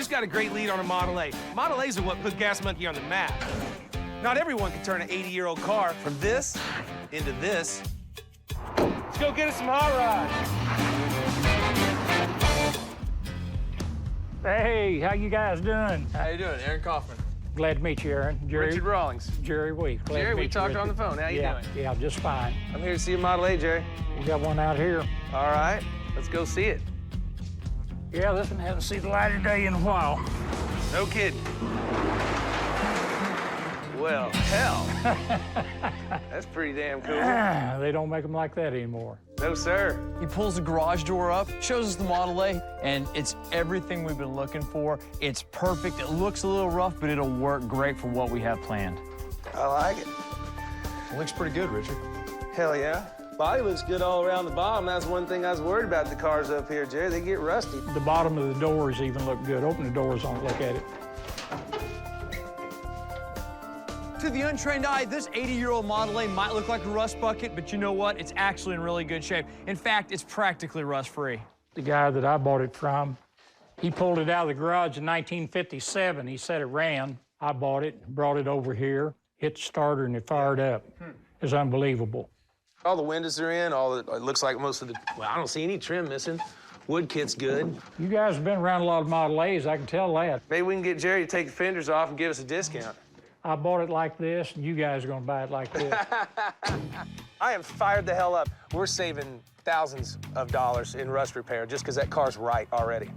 just got a great lead on a Model A. Model A's are what put Gas Monkey on the map. Not everyone can turn an 80-year-old car from this into this. Let's go get us some hot rods. Hey, how you guys doing? How you doing? Aaron Kaufman. Glad to meet you, Aaron. Jerry. Richard Rawlings. Jerry Week. Jerry, we talked on the phone. How you doing? Yeah, just fine. I'm here to see a Model A, Jerry. We got one out here. All right, let's go see it. Yeah, this one hasn't seen the light of day in a while. No kidding. Well, hell. That's pretty damn cool. They don't make them like that anymore. No, sir. He pulls the garage door up, shows us the Model A, and it's everything we've been looking for. It's perfect. It looks a little rough, but it'll work great for what we have planned. I like it. It looks pretty good, Richard. Hell yeah. Body looks good all around the bottom. That's one thing I was worried about the cars up here, Jerry. They get rusty. The bottom of the doors even look good. Open the doors, don't look at it. To the untrained eye, this 80-year-old Model A might look like a rust bucket, but you know what? It's actually in really good shape. In fact, it's practically rust-free. The guy that I bought it from, he pulled it out of the garage in 1957. He said it ran. I bought it, brought it over here, hit the starter, and it fired up. It's unbelievable. All the windows are in. It looks like most of the, well, I don't see any trim missing. Wood kit's good. You guys have been around a lot of Model A's, I can tell that. Maybe we can get Jerry to take the fenders off and give us a discount. I bought it like this, and you guys are gonna buy it like this. I am fired the hell up. We're saving thousands of dollars in rust repair just because that car's right already.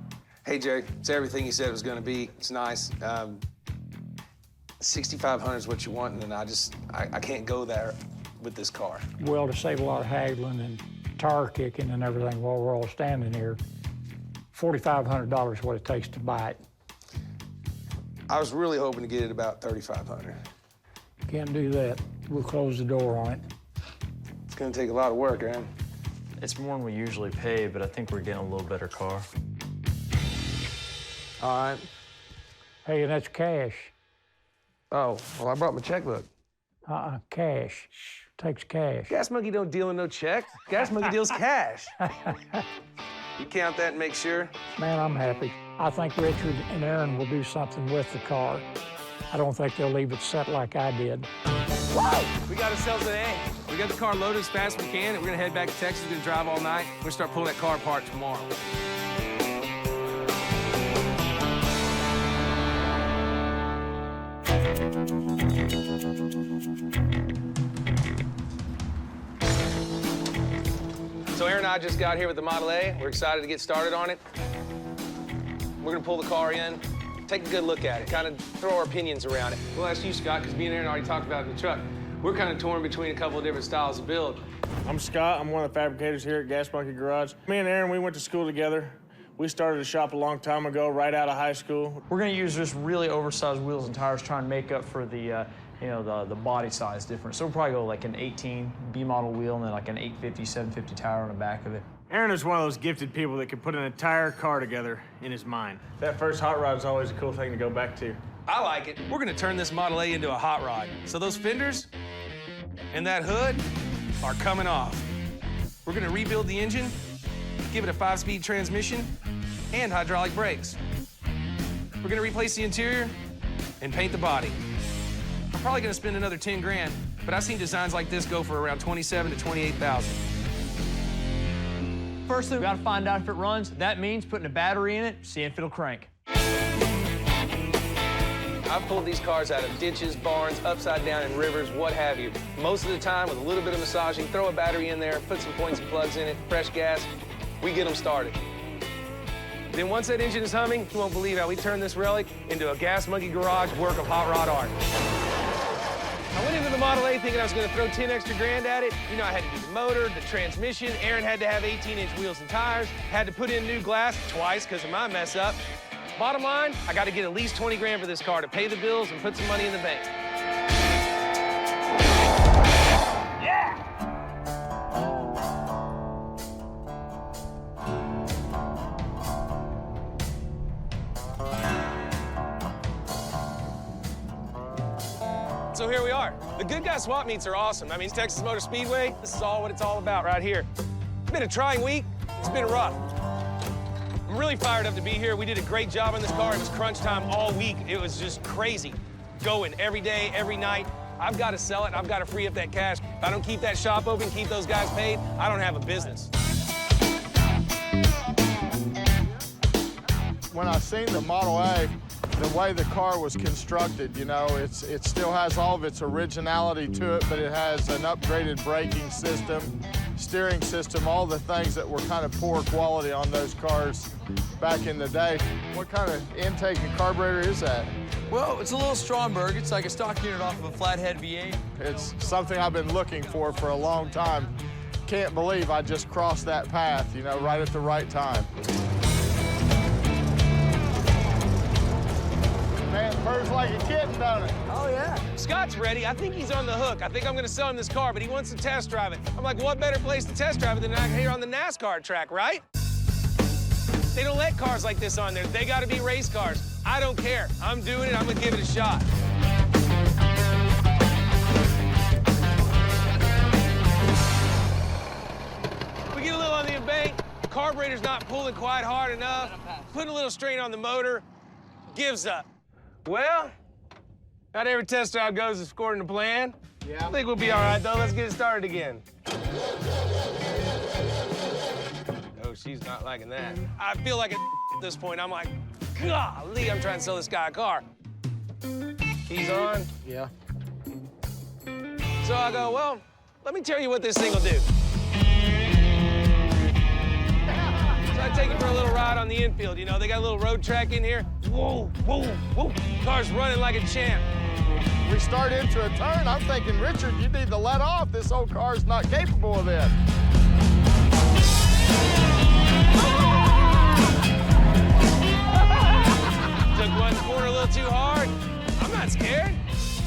Hey, Jerry, it's everything you said it was gonna be. It's nice. 6,500 is what you want, and I can't go there with this car. Well, to save a lot of haggling and tire kicking and everything while we're all standing here, $4,500 is what it takes to buy it. I was really hoping to get it about 3,500. Can't do that. We'll close the door on it. It's gonna take a lot of work, Aaron. It's more than we usually pay, but I think we're getting a little better car. All right. Hey, and that's cash. Oh, well, I brought my checkbook. Cash. Takes cash. Gas Monkey don't deal in no check. Gas Monkey deals cash. You count that and make sure? Man, I'm happy. I think Richard and Aaron will do something with the car. I don't think they'll leave it set like I did. Whoa! We got ourselves an A. We got the car loaded as fast as we can, and we're gonna head back to Texas. We're gonna drive all night. We're gonna start pulling that car apart tomorrow. So Aaron and I just got here with the Model A. We're excited to get started on it. We're gonna pull the car in, take a good look at it, kind of throw our opinions around it. We'll ask you, Scott, because me and Aaron already talked about it in the truck. We're kind of torn between a couple of different styles of build. I'm Scott. I'm one of the fabricators here at Gas Monkey Garage. Me and Aaron, we went to school together. We started a shop a long time ago, right out of high school. We're gonna use just really oversized wheels and tires, trying to make up for the the body size difference. So we'll probably go like an 18 B model wheel and then like an 850, 750 tire on the back of it. Aaron is one of those gifted people that can put an entire car together in his mind. That first hot rod is always a cool thing to go back to. I like it. We're gonna turn this Model A into a hot rod. So those fenders and that hood are coming off. We're gonna rebuild the engine, give it a 5-speed transmission, and hydraulic brakes. We're gonna replace the interior and paint the body. I'm probably gonna spend another 10 grand, but I've seen designs like this go for around 27 to 28,000. First thing, we gotta find out if it runs. That means putting a battery in it, seeing if it'll crank. I've pulled these cars out of ditches, barns, upside down in rivers, what have you. Most of the time, with a little bit of massaging, throw a battery in there, put some points and plugs in it, fresh gas, we get them started. Then once that engine is humming, you won't believe how we turn this relic into a Gas Monkey Garage work of hot rod art. I went into the Model A thinking I was gonna throw 10 extra grand at it. You know, I had to do the motor, the transmission. Aaron had to have 18-inch wheels and tires. Had to put in new glass twice because of my mess up. Bottom line, I got to get at least 20 grand for this car to pay the bills and put some money in the bank. Yeah! So here we are. The Good Guy swap meets are awesome. I mean, it's Texas Motor Speedway. This is all what it's all about right here. It's been a trying week. It's been rough. I'm really fired up to be here. We did a great job on this car. It was crunch time all week. It was just crazy. Going every day, every night. I've got to sell it. I've got to free up that cash. If I don't keep that shop open, keep those guys paid, I don't have a business. When I seen the Model A, the way the car was constructed, you know, it still has all of its originality to it, but it has an upgraded braking system, steering system, all the things that were kind of poor quality on those cars back in the day. What kind of intake and carburetor is that? Well, it's a little Stromberg. It's like a stock unit off of a flathead V8. It's something I've been looking for a long time. Can't believe I just crossed that path, you know, right at the right time. Man, it purrs like a kitten, don't it? Oh, yeah. Scott's ready. I think he's on the hook. I think I'm going to sell him this car, but he wants to test drive it. I'm like, what better place to test drive it than out here on the NASCAR track, right? They don't let cars like this on there. They got to be race cars. I don't care. I'm doing it. I'm going to give it a shot. We get a little on the embank. Carburetor's not pulling quite hard enough. Putting a little strain on the motor. Gives up. Well, not every test drive goes according to plan. Yeah. I think we'll be all right, though. Let's get it started again. Oh, she's not liking that. I feel like at this point, I'm like, golly, I'm trying to sell this guy a car. He's on. Yeah. So I go, well, let me tell you what this thing will do. So I take it for a little ride on the infield. You know, they got a little road track in here. Whoa, whoa, whoa. Car's running like a champ. We start into a turn, I'm thinking, Richard, you need to let off. This old car's not capable of this. Took one corner a little too hard. I'm not scared.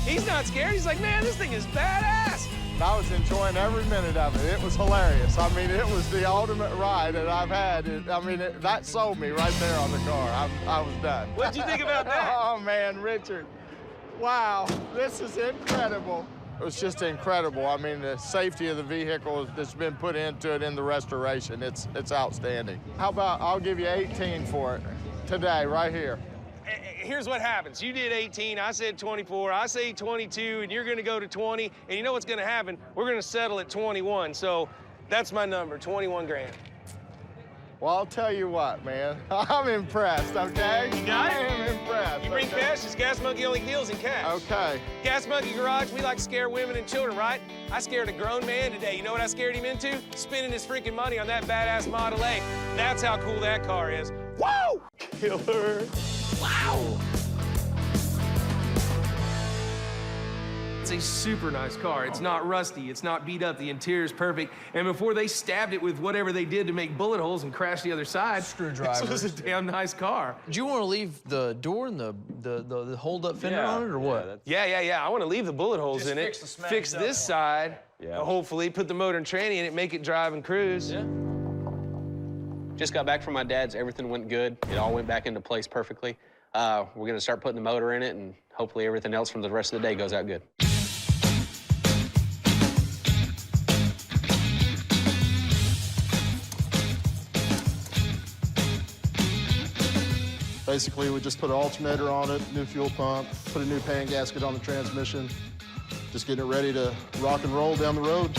He's not scared. He's like, man, this thing is badass. I was enjoying every minute of it. It was hilarious. I mean, it was the ultimate ride that I've had. That sold me right there on the car. I was done. What'd you think about that? Oh, man, Richard. Wow, this is incredible. It was just incredible. I mean, the safety of the vehicle that's been put into it in the restoration, it's outstanding. How about I'll give you 18 for it today, right here. Here's what happens. You did 18, I said 24, I say 22, and you're gonna go to 20, and you know what's gonna happen? We're gonna settle at 21, so that's my number, 21 grand. Well, I'll tell you what, man. I'm impressed, okay? You got it? I am impressed. You bring okay? cash, this Gas Monkey only deals in cash. Okay. Gas Monkey Garage, we like to scare women and children, right? I scared a grown man today. You know what I scared him into? Spending his freaking money on that badass Model A. That's how cool that car is. Woo! Killer. Wow! It's a super nice car. It's not rusty, it's not beat up, the interior's perfect. And before they stabbed it with whatever they did to make bullet holes and crash the other side, Screwdrivers. this was a damn nice car. Do you want to leave the door and the hold-up fender on it, or what? Yeah. I want to leave the bullet holes Just in fix it. the smashed Fix up this one. side. Yeah. Hopefully, put the motor and tranny in it, make it drive and cruise. Yeah. Just got back from my dad's. Everything went good. It all went back into place perfectly. We're going to start putting the motor in it, and hopefully everything else from the rest of the day goes out good. Basically, we just put an alternator on it, new fuel pump, put a new pan gasket on the transmission, just getting it ready to rock and roll down the road.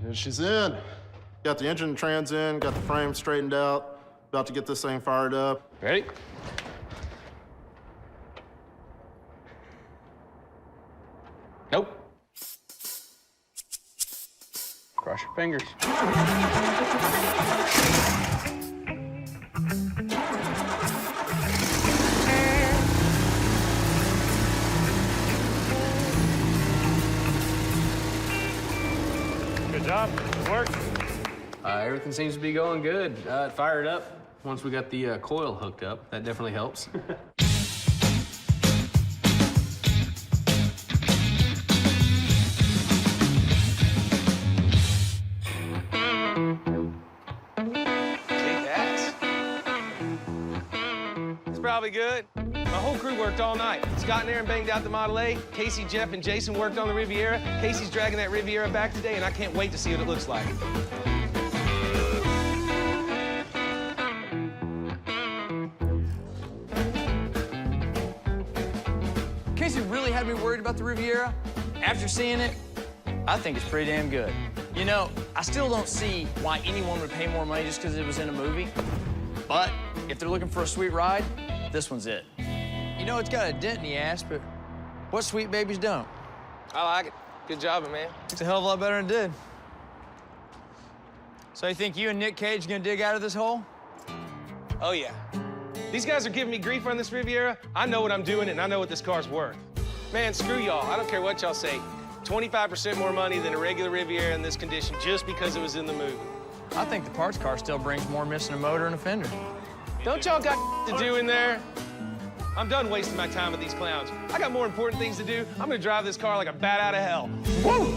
And she's in. Got the engine and trans in, got the frame straightened out, about to get this thing fired up. Ready? Nope. Cross your fingers. Good job. Good work. Everything seems to be going good. It fired up once we got the coil hooked up. That definitely helps. Kick ass. It's probably good. My whole crew worked all night. Scott and Aaron banged out the Model A. Casey, Jeff, and Jason worked on the Riviera. Casey's dragging that Riviera back today, and I can't wait to see what it looks like. Casey really had me worried about the Riviera. After seeing it, I think it's pretty damn good. You know, I still don't see why anyone would pay more money just because it was in a movie. But if they're looking for a sweet ride, this one's it. You know, it's got a dent in the ass, but what sweet babies don't? I like it. Good job, man. It's a hell of a lot better than it did. So you think you and Nick Cage are gonna dig out of this hole? Oh, yeah. These guys are giving me grief on this Riviera. I know what I'm doing, and I know what this car's worth. Man, screw y'all. I don't care what y'all say. 25% more money than a regular Riviera in this condition just because it was in the movie. I think the parts car still brings more missing a motor and a fender. Don't y'all got to do in there? I'm done wasting my time with these clowns. I got more important things to do. I'm gonna drive this car like a bat out of hell. Woo!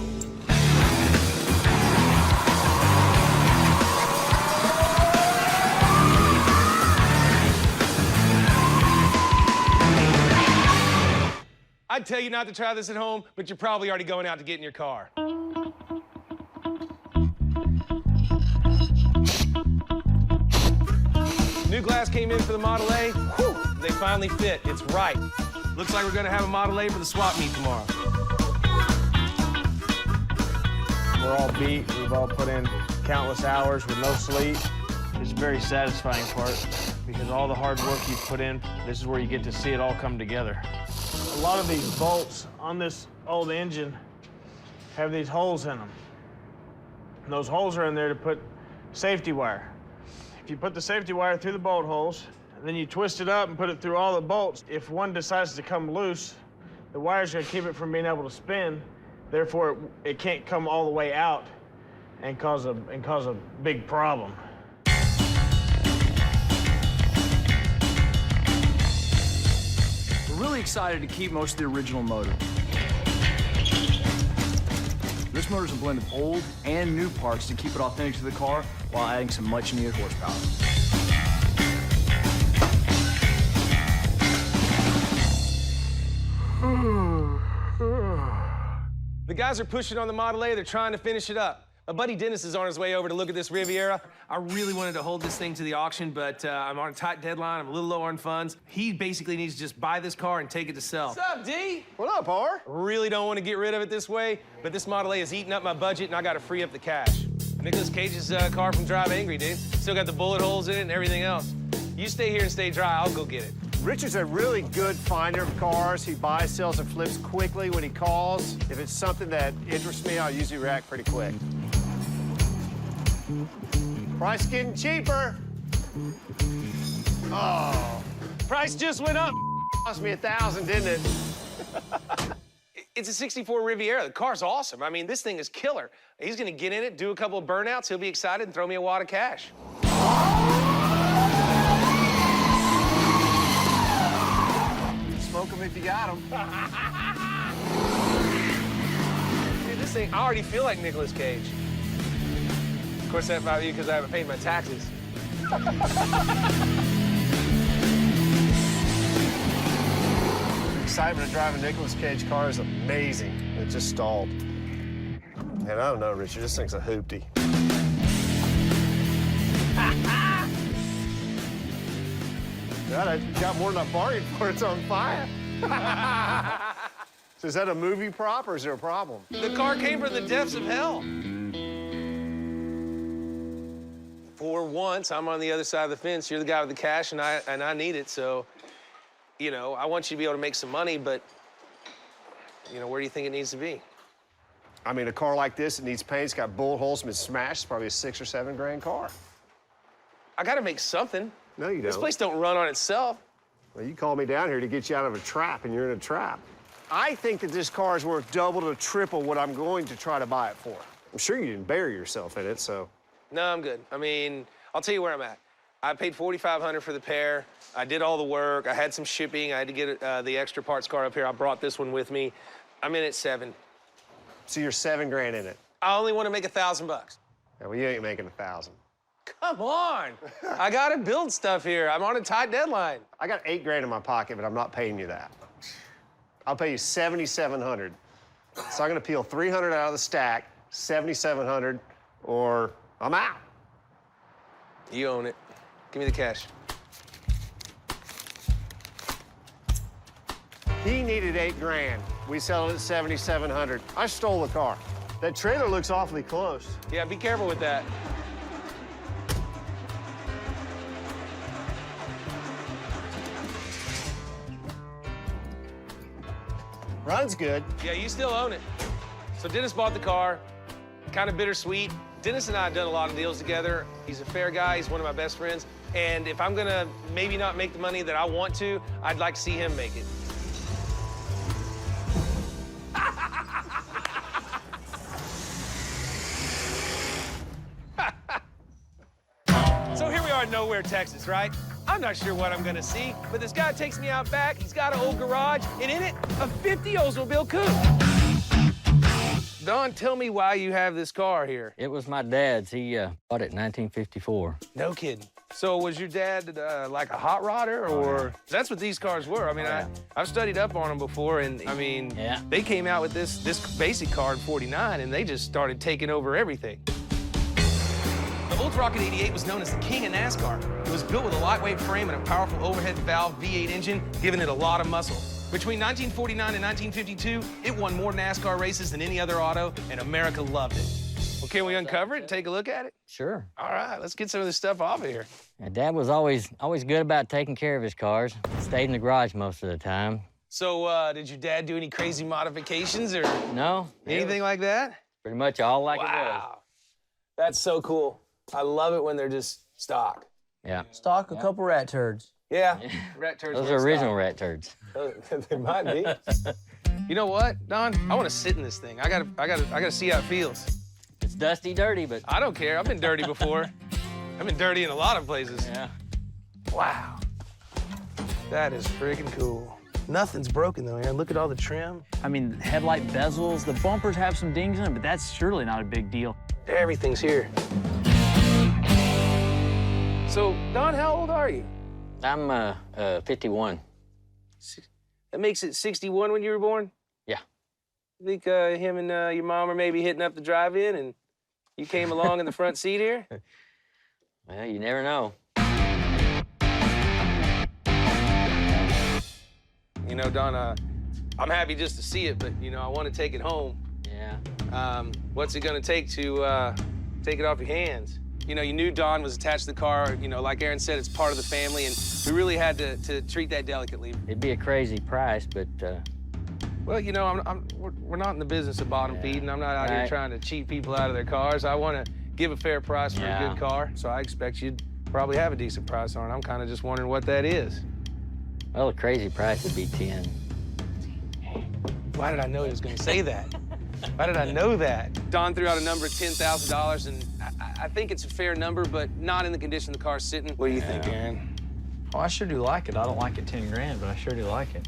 I'd tell you not to try this at home, but you're probably already going out to get in your car. New glass came in for the Model A. Whew, they finally fit. It's right. Looks like we're gonna have a Model A for the swap meet tomorrow. We're all beat. We've all put in countless hours with no sleep. It's a very satisfying part because all the hard work you've put in, this is where you get to see it all come together. A lot of these bolts on this old engine have these holes in them. And those holes are in there to put safety wire. If you put the safety wire through the bolt holes, and then you twist it up and put it through all the bolts, if one decides to come loose, the wire's gonna keep it from being able to spin. Therefore, it can't come all the way out and cause a big problem. We're really excited to keep most of the original motor. This motor's a blend of old and new parts to keep it authentic to the car while adding some much-needed horsepower. The guys are pushing on the Model A. They're trying to finish it up. My buddy Dennis is on his way over to look at this Riviera. I really wanted to hold this thing to the auction, but I'm on a tight deadline. I'm a little low on funds. He basically needs to just buy this car and take it to sell. What's up, D? What up, R? Really don't want to get rid of it this way, but this Model A is eating up my budget, and I got to free up the cash. Nicolas Cage's car from Drive Angry, dude. Still got the bullet holes in it and everything else. You stay here and stay dry. I'll go get it. Richard's a really good finder of cars. He buys, sells, and flips quickly when he calls. If it's something that interests me, I'll usually react pretty quick. Price getting cheaper. Oh, price just went up. Cost me $1,000, didn't it? It's a '64 Riviera. The car's awesome. I mean, this thing is killer. He's gonna get in it, do a couple of burnouts. He'll be excited and throw me a wad of cash. Smoke them if you got them. Dude, this thing, I already feel like Nicolas Cage. Of course, that might be because I haven't paid my taxes. The excitement of driving a Nicolas Cage car is amazing. It just stalled. And I don't know, Richard, this thing's a hoopty. God, I got more than I bargained for. It's on fire. So is that a movie prop or is there a problem? The car came from the depths of hell. For once, I'm on the other side of the fence. You're the guy with the cash, and I need it. So, you know, I want you to be able to make some money, but, you know, where do you think it needs to be? I mean, a car like this, it needs paint. It's got bullet holes, been smashed. It's probably a $6 or $7 grand car. I got to make something. No, you don't. This place don't run on itself. Well, you called me down here to get you out of a trap, and you're in a trap. I think that this car is worth double to triple what I'm going to try to buy it for. I'm sure you didn't bury yourself in it, so. No, I'm good. I mean, I'll tell you where I'm at. I paid $4,500 for the pair. I did all the work. I had some shipping. I had to get the extra parts car up here. I brought this one with me. I'm in at 7. So you're $7 grand in it. I only want to make $1,000. Yeah, well, you ain't making 1,000. Come on. I gotta build stuff here. I'm on a tight deadline. I got 8 grand in my pocket, but I'm not paying you that. I'll pay you $7,700. So I'm gonna peel 300 out of the stack, $7,700, or I'm out. You own it. Give me the cash. He needed 8 grand. We sell it at $7,700. I stole the car. That trailer looks awfully close. Yeah, be careful with that. Runs good. Yeah, you still own it. So Dennis bought the car, kind of bittersweet. Dennis and I have done a lot of deals together. He's a fair guy, he's one of my best friends. And if I'm gonna maybe not make the money that I want to, I'd like to see him make it. So here we are in nowhere, Texas, right? I'm not sure what I'm gonna see, but this guy takes me out back. He's got an old garage, and in it, a 50 Oldsmobile coupe. Don, tell me why you have this car here. It was my dad's. He bought it in 1954. No kidding. So was your dad like a hot rodder, or? That's what these cars were. I mean, I've studied up on them before, and I mean, they came out with this basic car in '49, and they just started taking over everything. The Olds Rocket 88 was known as the king of NASCAR. It was built with a lightweight frame and a powerful overhead valve V8 engine, giving it a lot of muscle. Between 1949 and 1952, it won more NASCAR races than any other auto, and America loved it. Well, can we uncover it and take a look at it? Sure. All right, let's get some of this stuff off of here. My dad was always good about taking care of his cars. Stayed in the garage most of the time. So, did your dad do any crazy modifications or No. anything like that? Pretty much all like it was. Wow. That's so cool. I love it when they're just stock. Yeah. Stock, a couple rat turds. Yeah, rat turds. Those were are original stock. rat turds. They might be. You know what, Don? I want to sit in this thing. I gotta see how it feels. It's dusty, dirty, but I don't care. I've been dirty before. I've been dirty in a lot of places. yeah. Wow. That is freaking cool. Nothing's broken though, Aaron. Look at all the trim. I mean, headlight bezels, the bumpers have some dings in them, but that's surely not a big deal. Everything's here. So, Don, how old are you? I'm 51. That makes it 61 when you were born? Yeah. You think him and your mom are maybe hitting up the drive-in and you came along in the front seat here? Well, you never know. You know, Don, I'm happy just to see it, but, you know, I want to take it home. Yeah. What's it going to take to take it off your hands? You know, you knew Don was attached to the car. You know, like Aaron said, it's part of the family, and we really had to treat that delicately. It'd be a crazy price, but Well, you know, we're not in the business of bottom feeding. I'm not out here trying to cheat people out of their cars. I want to give a fair price for a good car, so I expect you'd probably have a decent price on it. I'm kind of just wondering what that is. well, the crazy price would be 10. Why did I know he was going to say that? Why did I know that? Don threw out a number of $10,000, and I think it's a fair number, but not in the condition the car's sitting. What do you think, Aaron? Oh, I sure do like it. I don't like it 10 grand, but I sure do like it.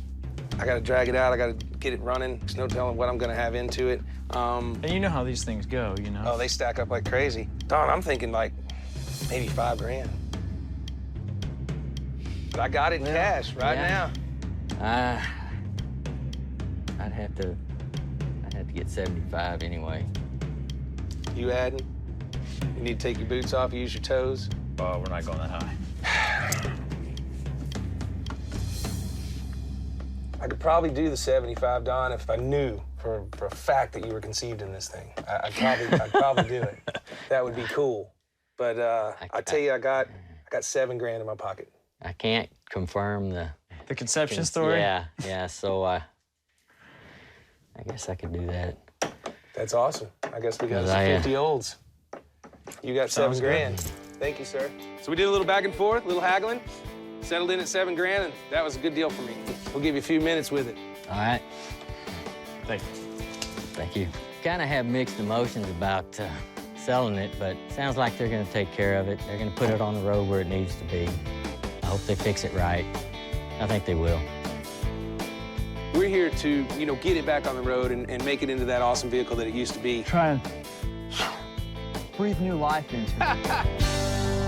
I got to drag it out. I got to get it running. There's no telling what I'm going to have into it. And you know how these things go, you know? Oh, they stack up like crazy. Don, I'm thinking like maybe 5 grand. But I got it in cash right now. I'd have to get 75 anyway. You adding? You need to take your boots off, use your toes. Oh, we're not going that high. I could probably do the 75, Don, if I knew for a fact that you were conceived in this thing. I'd probably do it. That would be cool. But I tell you, I got 7 grand in my pocket. I can't confirm the conception story? Yeah, so I guess I could do that. That's awesome. I guess we got 50 olds. You got 7 grand. Thank you, sir. So we did a little back and forth, a little haggling, settled in at 7 grand, and that was a good deal for me. We'll give you a few minutes with it. All right. Thank you. Thank you. Kind of have mixed emotions about selling it, but sounds like they're going to take care of it. They're going to put it on the road where it needs to be. I hope they fix it right. I think they will. We're here to, you know, get it back on the road and make it into that awesome vehicle that it used to be. Try and breathe new life into it.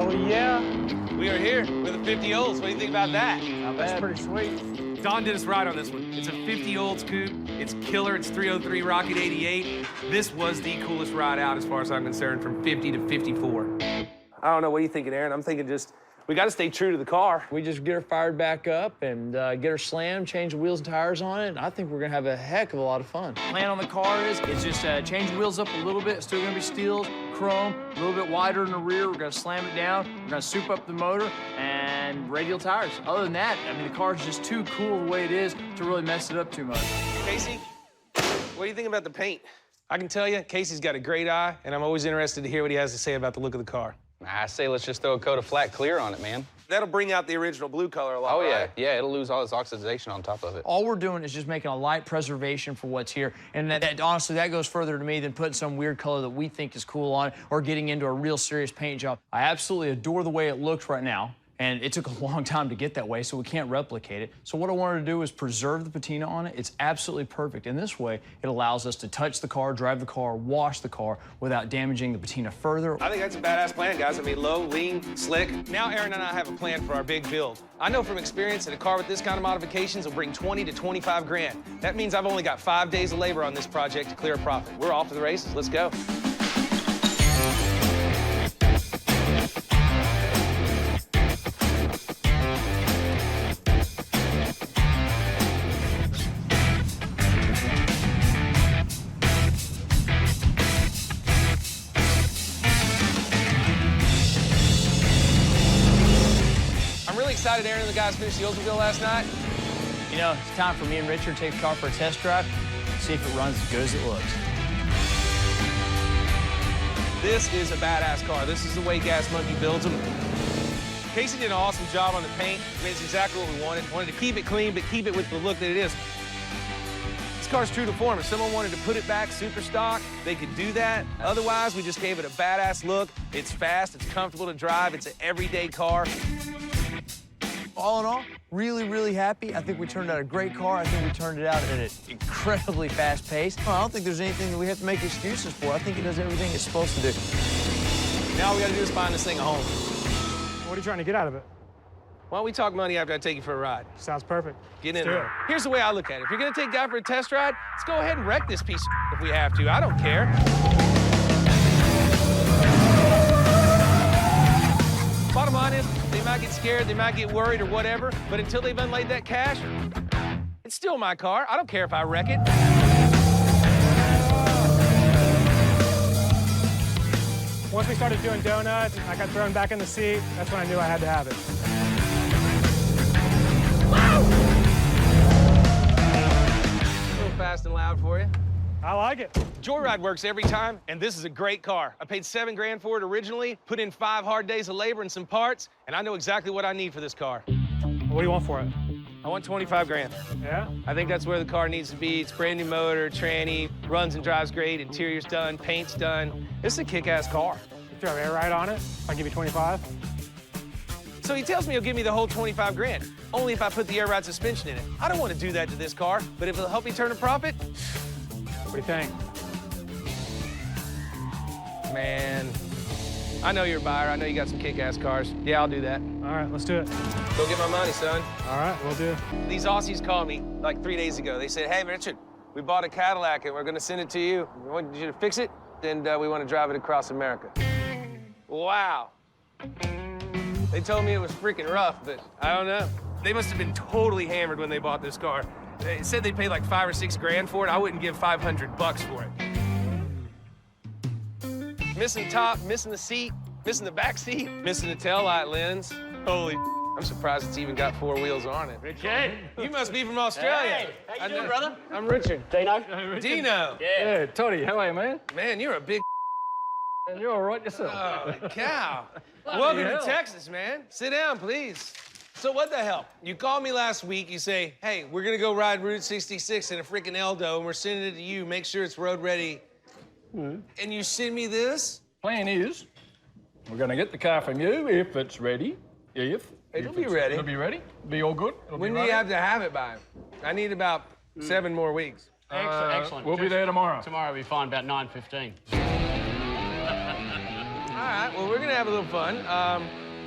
Hell yeah. We are here with a 50 Olds. What do you think about that? That's pretty sweet. Don did us right on this one. It's a 50 Olds coupe. It's killer. It's 303 Rocket 88. This was the coolest ride out as far as I'm concerned, from 50 to 54. I don't know. What are you thinking, Aaron? I'm thinking just, we got to stay true to the car. We just get her fired back up and get her slammed, change the wheels and tires on it. And I think we're gonna have a heck of a lot of fun. Plan on the car is, it's just change the wheels up a little bit. It's still gonna be steels, chrome, a little bit wider in the rear. We're gonna slam it down. We're gonna soup up the motor and radial tires. Other than that, I mean, the car's just too cool the way it is to really mess it up too much. Casey, what do you think about the paint? I can tell you, Casey's got a great eye, and I'm always interested to hear what he has to say about the look of the car. I say let's just throw a coat of flat clear on it, man. That'll bring out the original blue color a lot, Oh, yeah. right? Yeah, it'll lose all its oxidation on top of it. All we're doing is just making a light preservation for what's here. And that honestly, that goes further to me than putting some weird color that we think is cool on it or getting into a real serious paint job. I absolutely adore the way it looks right now. And it took a long time to get that way, so we can't replicate it. So what I wanted to do is preserve the patina on it. It's absolutely perfect. In this way, it allows us to touch the car, drive the car, wash the car without damaging the patina further. I think that's a badass plan, guys. I mean, low, lean, slick. Now Aaron and I have a plan for our big build. I know from experience that a car with this kind of modifications will bring 20 to 25 grand. That means I've only got 5 days of labor on this project to clear a profit. We're off to the races. Let's go. Excited Aaron and the guys finished the Oldsmobile last night. You know, it's time for me and Richard to take the car for a test drive, see if it runs as good as it looks. This is a badass car. This is the way Gas Monkey builds them. Casey did an awesome job on the paint. I mean, it's exactly what we wanted. Wanted to keep it clean, but keep it with the look that it is. This car's true to form. If someone wanted to put it back super stock, they could do that. Otherwise, we just gave it a badass look. It's fast, it's comfortable to drive, it's an everyday car. All in all, really, really happy. I think we turned out a great car. I think we turned it out at an incredibly fast pace. I don't think there's anything that we have to make excuses for. I think it does everything it's supposed to do. Now all we gotta do is find this thing a home. What are you trying to get out of it? Why don't we talk money after I take you for a ride? Sounds perfect. Get in there. Here's the way I look at it. If you're gonna take Guy for a test ride, let's go ahead and wreck this piece of if we have to. I don't care. Bottom line is, they might get scared, they might get worried or whatever, but until they've unlaid that cash, it's still my car. I don't care if I wreck it. Once we started doing donuts, I got thrown back in the seat. That's when I knew I had to have it. A little fast and loud for you. I like it. Joyride works every time, and this is a great car. I paid $7 grand for it originally, put in 5 hard days of labor and some parts, and I know exactly what I need for this car. What do you want for it? I want 25 grand. Yeah? I think that's where the car needs to be. It's brand new motor, tranny, runs and drives great, interior's done, paint's done. This is a kick-ass car. You throw air ride on it, I'll give you 25. So he tells me he'll give me the whole 25 grand, only if I put the air ride suspension in it. I don't want to do that to this car, but if it'll help me turn a profit, what do you think? man, I know you're a buyer. I know you got some kick-ass cars. Yeah, I'll do that. All right, let's do it. Go get my money, son. All right, we'll do. These Aussies called me like 3 days ago. They said, hey, Richard, we bought a Cadillac and we're gonna send it to you. We want you to fix it, and we want to drive it across America. Wow. They told me it was freaking rough, but I don't know. They must have been totally hammered when they bought this car. They said they paid like 5 or 6 grand for it. I wouldn't give $500 for it. Missing top, missing the seat, missing the back seat, missing the taillight lens. Holy, I'm surprised it's even got 4 wheels on it. Richard. You must be from Australia. Hey, how you doing, brother? I'm Richard. Dino. Dino. Yeah, Tony, how are you, man? Man, you're a big And you're all right yourself. Holy cow. Welcome to Texas, man. Sit down, please. So what the hell? You called me last week, you say, hey, we're gonna go ride Route 66 in a freaking Eldo, and we're sending it to you. Make sure it's road ready. And you send me this? Plan is, we're gonna get the car from you if it's ready. It'll be ready. It'll be ready. Be all good. When do you have to have it by? I need about 7 more weeks. Excellent. We'll be there tomorrow. Tomorrow will be fine, about 9:15. right, well, we're gonna have a little fun.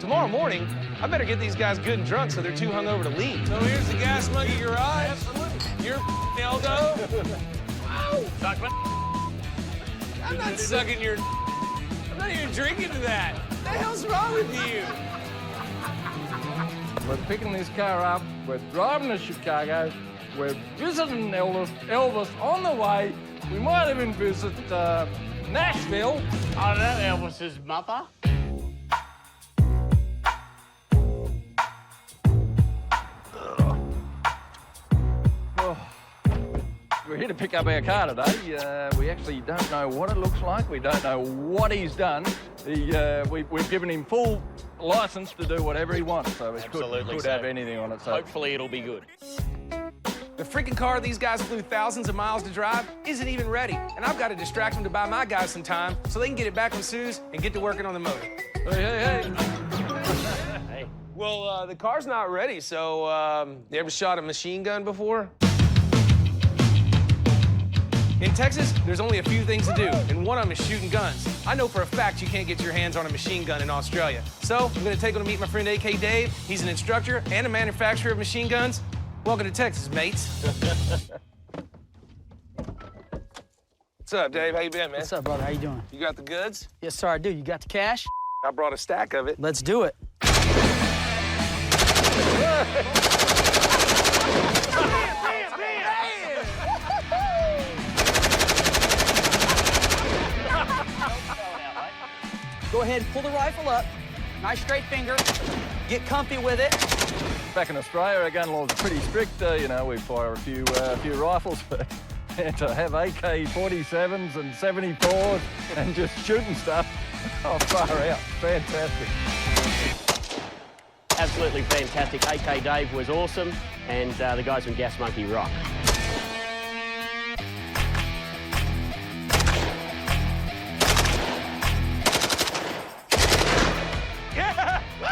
Tomorrow morning, I better get these guys good and drunk so they're too hungover to leave. So here's the Gas Monkey Garage. Absolutely. Your Eldo. Wow. I'm not sucking your... I'm not even drinking to that. What the hell's wrong with you? We're picking this car up. We're driving to Chicago. We're visiting Elvis on the way. We might even visit Nashville. Oh, that Elvis's mother. We're here to pick up our car today. We actually don't know what it looks like. We don't know what he's done. We've given him full license to do whatever he wants, so it could have anything on it. So Hopefully it'll be good. The freaking car these guys flew thousands of miles to drive isn't even ready, and I've got to distract them to buy my guys some time so they can get it back on Sue's and get to working on the motor. Hey. Hey. Well, the car's not ready, so you ever shot a machine gun before? In Texas, there's only a few things to do, and one of them is shooting guns. I know for a fact you can't get your hands on a machine gun in Australia. So I'm gonna take them to meet my friend AK Dave. He's an instructor and a manufacturer of machine guns. Welcome to Texas, mates. What's up, Dave? How you been, man? What's up, brother? How you doing? You got the goods? Yes, sir, I do. You got the cash? I brought a stack of it. Let's do it. Go ahead, pull the rifle up. Nice straight finger. Get comfy with it. Back in Australia, our gun laws are pretty strict. You know, we fire a few rifles, but to have AK-47s and 74s and just shooting stuff, oh, far out. Fantastic. Absolutely fantastic. AK Dave was awesome, and the guys from Gas Monkey rock. Yeah! Woo!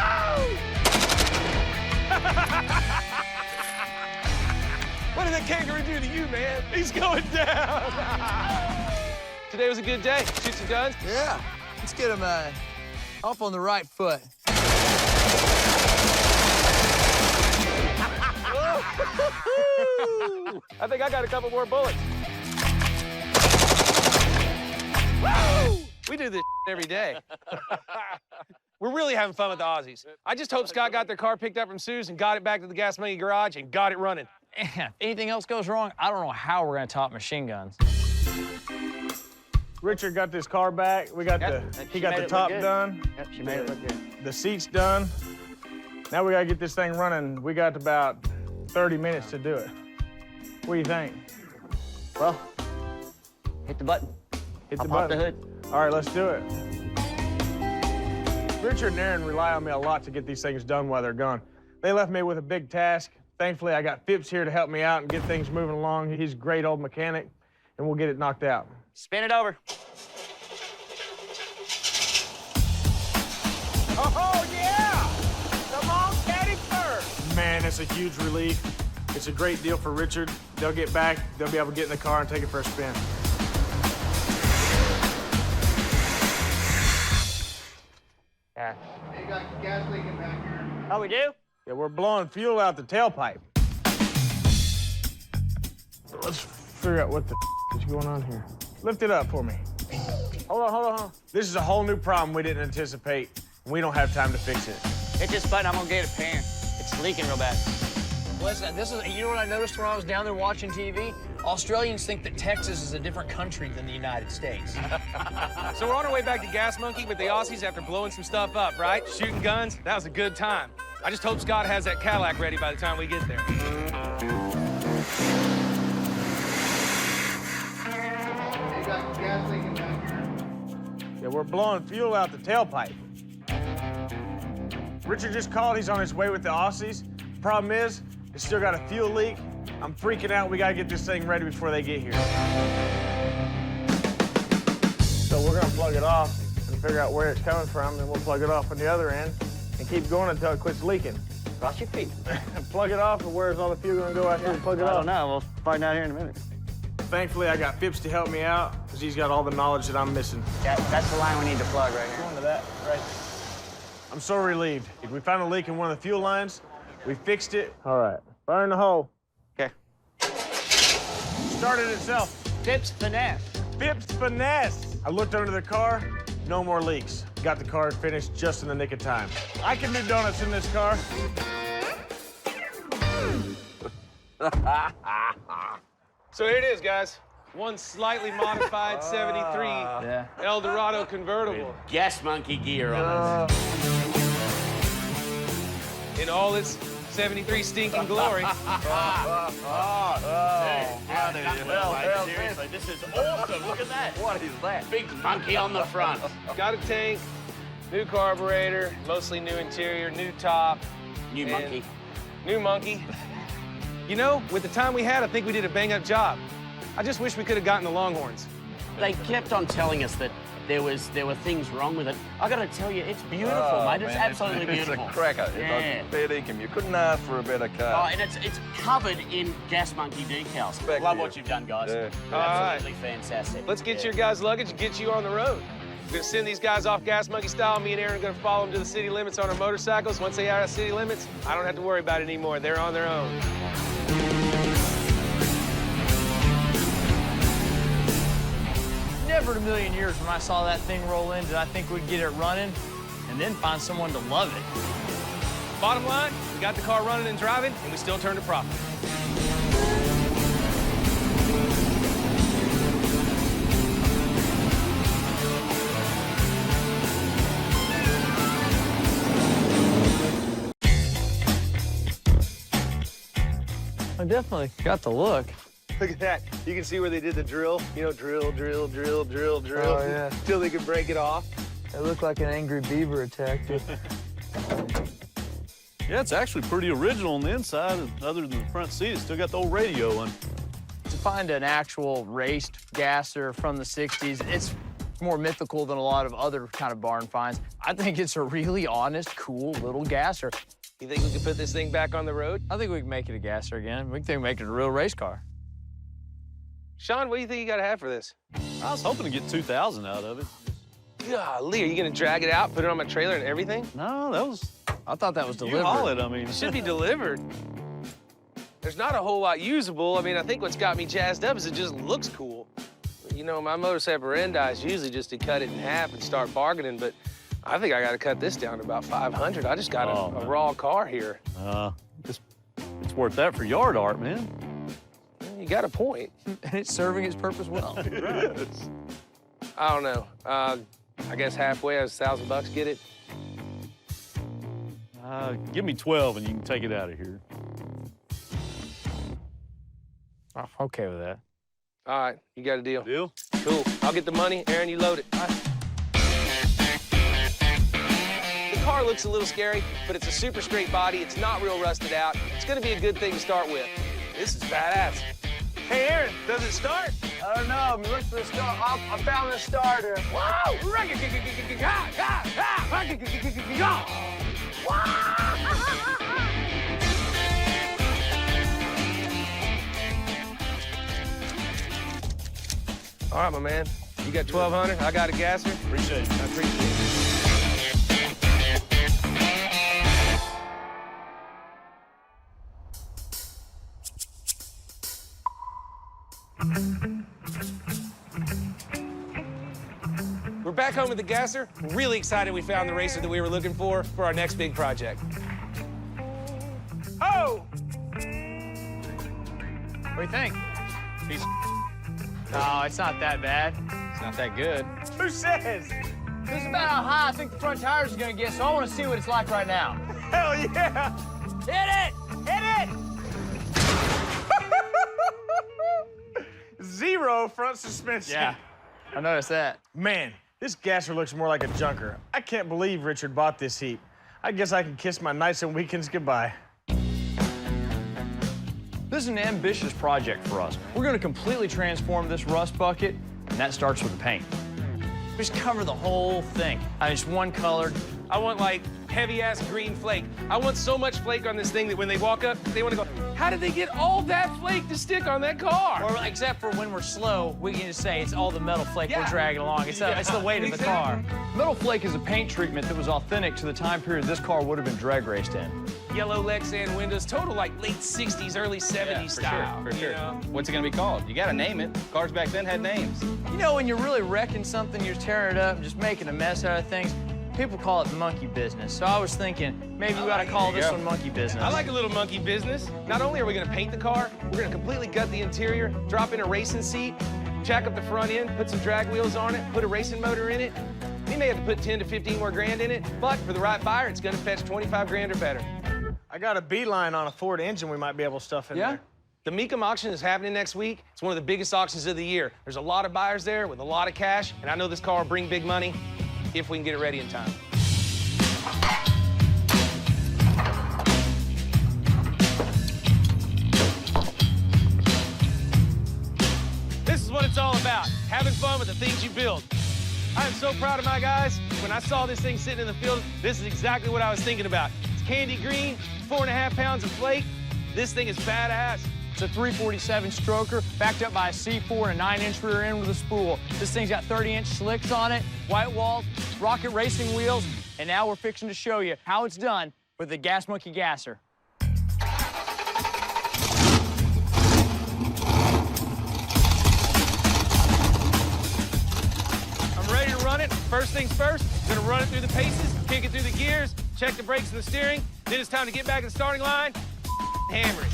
What did that kangaroo do to you, man? He's going down. Today was a good day. Shoot some guns? Yeah. Let's get him off on the right foot. I think I got a couple more bullets. Woo! We do this every day. We're really having fun with the Aussies. I just hope Scott got their car picked up from Sue's and got it back to the Gas Monkey Garage and got it running. If anything else goes wrong, I don't know how we're gonna top machine guns. Richard got this car back. He got the top done. Yep, she made it look good. The seat's done. Now we gotta get this thing running. We got about 30 minutes to do it. What do you think? Well, hit the button. Hit the I'll pop button. the hood. All right, let's do it. Richard and Aaron rely on me a lot to get these things done while they're gone. They left me with a big task. Thankfully, I got Phipps here to help me out and get things moving along. He's a great old mechanic, and we'll get it knocked out. Spin it over. Oh, yeah! Come on, Caddy first. Man, it's a huge relief. It's a great deal for Richard. They'll get back, they'll be able to get in the car and take it for a spin. Yeah. You got gas leaking back here. Oh, we do? Yeah, we're blowing fuel out the tailpipe. So let's figure out what the is going on here. Lift it up for me. Hold on. This is a whole new problem we didn't anticipate, and we don't have time to fix it. Hit this button, I'm gonna get a pan. It's leaking real bad. Listen, you know what I noticed when I was down there watching TV? Australians think that Texas is a different country than the United States. So we're on our way back to Gas Monkey with the Aussies after blowing some stuff up, right? Shooting guns. That was a good time. I just hope Scott has that Cadillac ready by the time we get there. You got gas leaking back here. Yeah, we're blowing fuel out the tailpipe. Richard just called. He's on his way with the Aussies. Problem is, it's still got a fuel leak. I'm freaking out. We gotta get this thing ready before they get here. So we're gonna plug it off and figure out where it's coming from, and we'll plug it off on the other end and keep going until it quits leaking. Cross your feet. Plug it off, and where's all the fuel gonna go out here and plug it off? I don't know. We'll find out here in a minute. Thankfully, I got Phipps to help me out, because he's got all the knowledge that I'm missing. Yeah, that's the line we need to plug right here. Going to that, right. I'm so relieved. We found a leak in one of the fuel lines. We fixed it. All right, fire in the hole. Okay. Started itself. Phipps finesse. Phipps finesse. I looked under the car, no more leaks. Got the car finished just in the nick of time. I can do donuts in this car. So here it is, guys. One slightly modified 73 Eldorado convertible. Gas monkey gear on it. In all its 73 stinking glory. Seriously, this is awesome. Look at that. What is that? Big monkey on the front. Got a tank, new carburetor, mostly new interior, new top. New monkey. New monkey. You know, with the time we had, I think we did a bang-up job. I just wish we could have gotten the Longhorns. They kept on telling us that there were things wrong with it. I gotta tell you, it's beautiful, mate. It's absolutely beautiful. It's a cracker. Yeah. It's a income. You couldn't ask for a better car. Oh, and it's covered in Gas Monkey decals. Love what you've done, guys. Yeah. Absolutely fantastic. Let's get your guys' luggage and get you on the road. We're gonna send these guys off Gas Monkey style. Me and Aaron are gonna follow them to the city limits on our motorcycles. Once they are at city limits, I don't have to worry about it anymore. They're on their own. Never in a million years when I saw that thing roll in did I think we'd get it running and then find someone to love it. Bottom line, we got the car running and driving, and we still turned a profit. I definitely got the look. Look at that. You can see where they did the drill. You know, drill, drill, drill, drill, drill. Oh, yeah. Till they could break it off. It looked like an angry beaver attacked you. Yeah, it's actually pretty original on the inside, other than the front seat. It's still got the old radio on. To find an actual raced gasser from the 60s, it's more mythical than a lot of other kind of barn finds. I think it's a really honest, cool little gasser. You think we could put this thing back on the road? I think we can make it a gasser again. We can make it a real race car. She,n what do you think you got to have for this? I was hoping to get 2,000 out of it. Golly, are you going to drag it out, put it on my trailer and everything? No, that was... I thought that was delivered. You haul it, I mean. It should be delivered. There's not a whole lot usable. I mean, I think what's got me jazzed up is it just looks cool. You know, my motor operandi is usually just to cut it in half and start bargaining, but I think I got to cut this down to about 500. I just got a raw car here. It's worth that for yard art, man. You got a point. And it's serving its purpose well. Right. I don't know. I guess halfway, I was $1,000 get it. Give me 12 and you can take it out of here. I'm okay with that. All right, you got a deal. Deal? Cool. I'll get the money. Aaron, you load it. All right. The car looks a little scary, but it's a super straight body. It's not real rusted out. It's gonna be a good thing to start with. This is badass. Hey, Aaron, does it start? I don't know. Look for the start. I found the starter. Wow! All right, my man. You got 1,200. I got a gasser. Appreciate it. I appreciate it. We're back home with the gasser. We're really excited we found the racer that we were looking for our next big project. Oh! What do you think? No, it's not that bad. It's not that good. Who says? This is about how high I think the front tires are gonna get, so I wanna see what it's like right now. Hell yeah! Hit it! Hit it! Zero front suspension. Yeah, I noticed that. Man, this gasser looks more like a junker. I can't believe Richard bought this heap. I guess I can kiss my nights and weekends goodbye. This is an ambitious project for us. We're gonna completely transform this rust bucket, and that starts with the paint. Just cover the whole thing. I mean, just one color. I want, like, heavy-ass green flake. I want so much flake on this thing that when they walk up, they want to go... How did they get all that flake to stick on that car? Or except for when we're slow, we can just say it's all the metal flake we're dragging along. It's the weight of the car. Metal flake is a paint treatment that was authentic to the time period this car would have been drag raced in. Yellow Lexan windows, total like late 60s, early 70s style. For sure. You know? What's it gonna be called? You gotta name it. Cars back then had names. You know, when you're really wrecking something, you're tearing it up, just making a mess out of things, people call it monkey business. So I was thinking, maybe we ought to call this one monkey business. I like a little monkey business. Not only are we gonna paint the car, we're gonna completely gut the interior, drop in a racing seat, jack up the front end, put some drag wheels on it, put a racing motor in it. We may have to put 10 to 15 more grand in it, but for the right buyer, it's gonna fetch 25 grand or better. I got a beeline on a Ford engine we might be able to stuff in there. The Mecum auction is happening next week. It's one of the biggest auctions of the year. There's a lot of buyers there with a lot of cash, and I know this car will bring big money if we can get it ready in time. This is what it's all about, having fun with the things you build. I am so proud of my guys. When I saw this thing sitting in the field, this is exactly what I was thinking about. It's candy green, 4.5 pounds of flake. This thing is badass. It's a 347 stroker, backed up by a C4 and a 9-inch rear end with a spool. This thing's got 30-inch slicks on it, white walls, rocket racing wheels, and now we're fixing to show you how it's done with the Gas Monkey Gasser. I'm ready to run it. First things first, gonna run it through the paces, kick it through the gears, check the brakes and the steering. Then it's time to get back in the starting line, hammer it.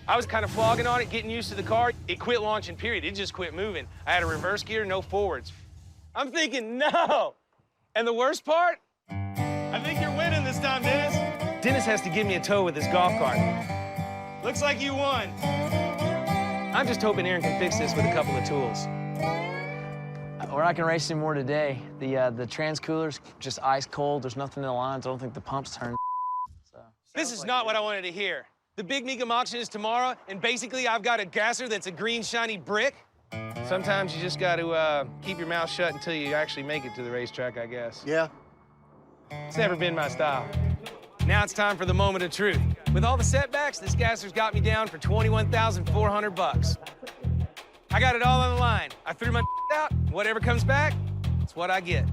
I was kind of flogging on it, getting used to the car. It quit launching, period. It just quit moving. I had a reverse gear, no forwards. I'm thinking, no! And the worst part? I think you're winning this time, Dennis. Dennis has to give me a tow with his golf cart. Looks like you won. I'm just hoping Aaron can fix this with a couple of tools. We're not gonna race anymore today. The trans cooler's just ice cold. There's nothing in the lines. I don't think the pump's turned. So. This is not what I wanted to hear. The big Mecum auction is tomorrow, and basically I've got a gasser that's a green, shiny brick. Sometimes you just got to keep your mouth shut until you actually make it to the racetrack, I guess. Yeah. It's never been my style. Now it's time for the moment of truth. With all the setbacks, this gasser's got me down for $21,400. I got it all on the line. I threw my out. Whatever comes back, it's what I get.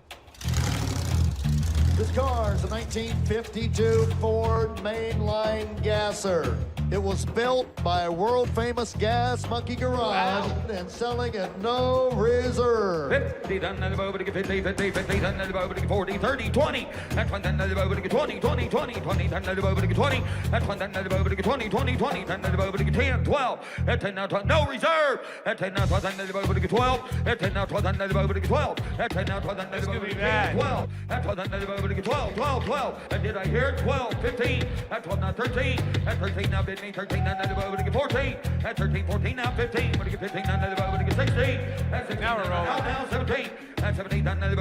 This car is a 1952 Ford mainline gasser. It was built by a world-famous Gas Monkey Garage and selling at no reserve. 50, done at about 50, 50, 50, done at about 40, 30, 20. That's one done at about 20, 20, 20, 20, done at about 20. That's one done at about 20, 20, 20, done at about 10, 12. That's 10 now, no reserve. That's 10 now, done at about 12. That's 10 now, done at about 12. That's 10 now, done at about 12. That's done at about 12, 12, 12. And did I hear 12, 15? That's 12 now, 13. That's 13 now, 13 now, 14. That's 13, 14 now, 15. But get 15 now, 16. That's 16 now, now 17. That's 17 now, 17.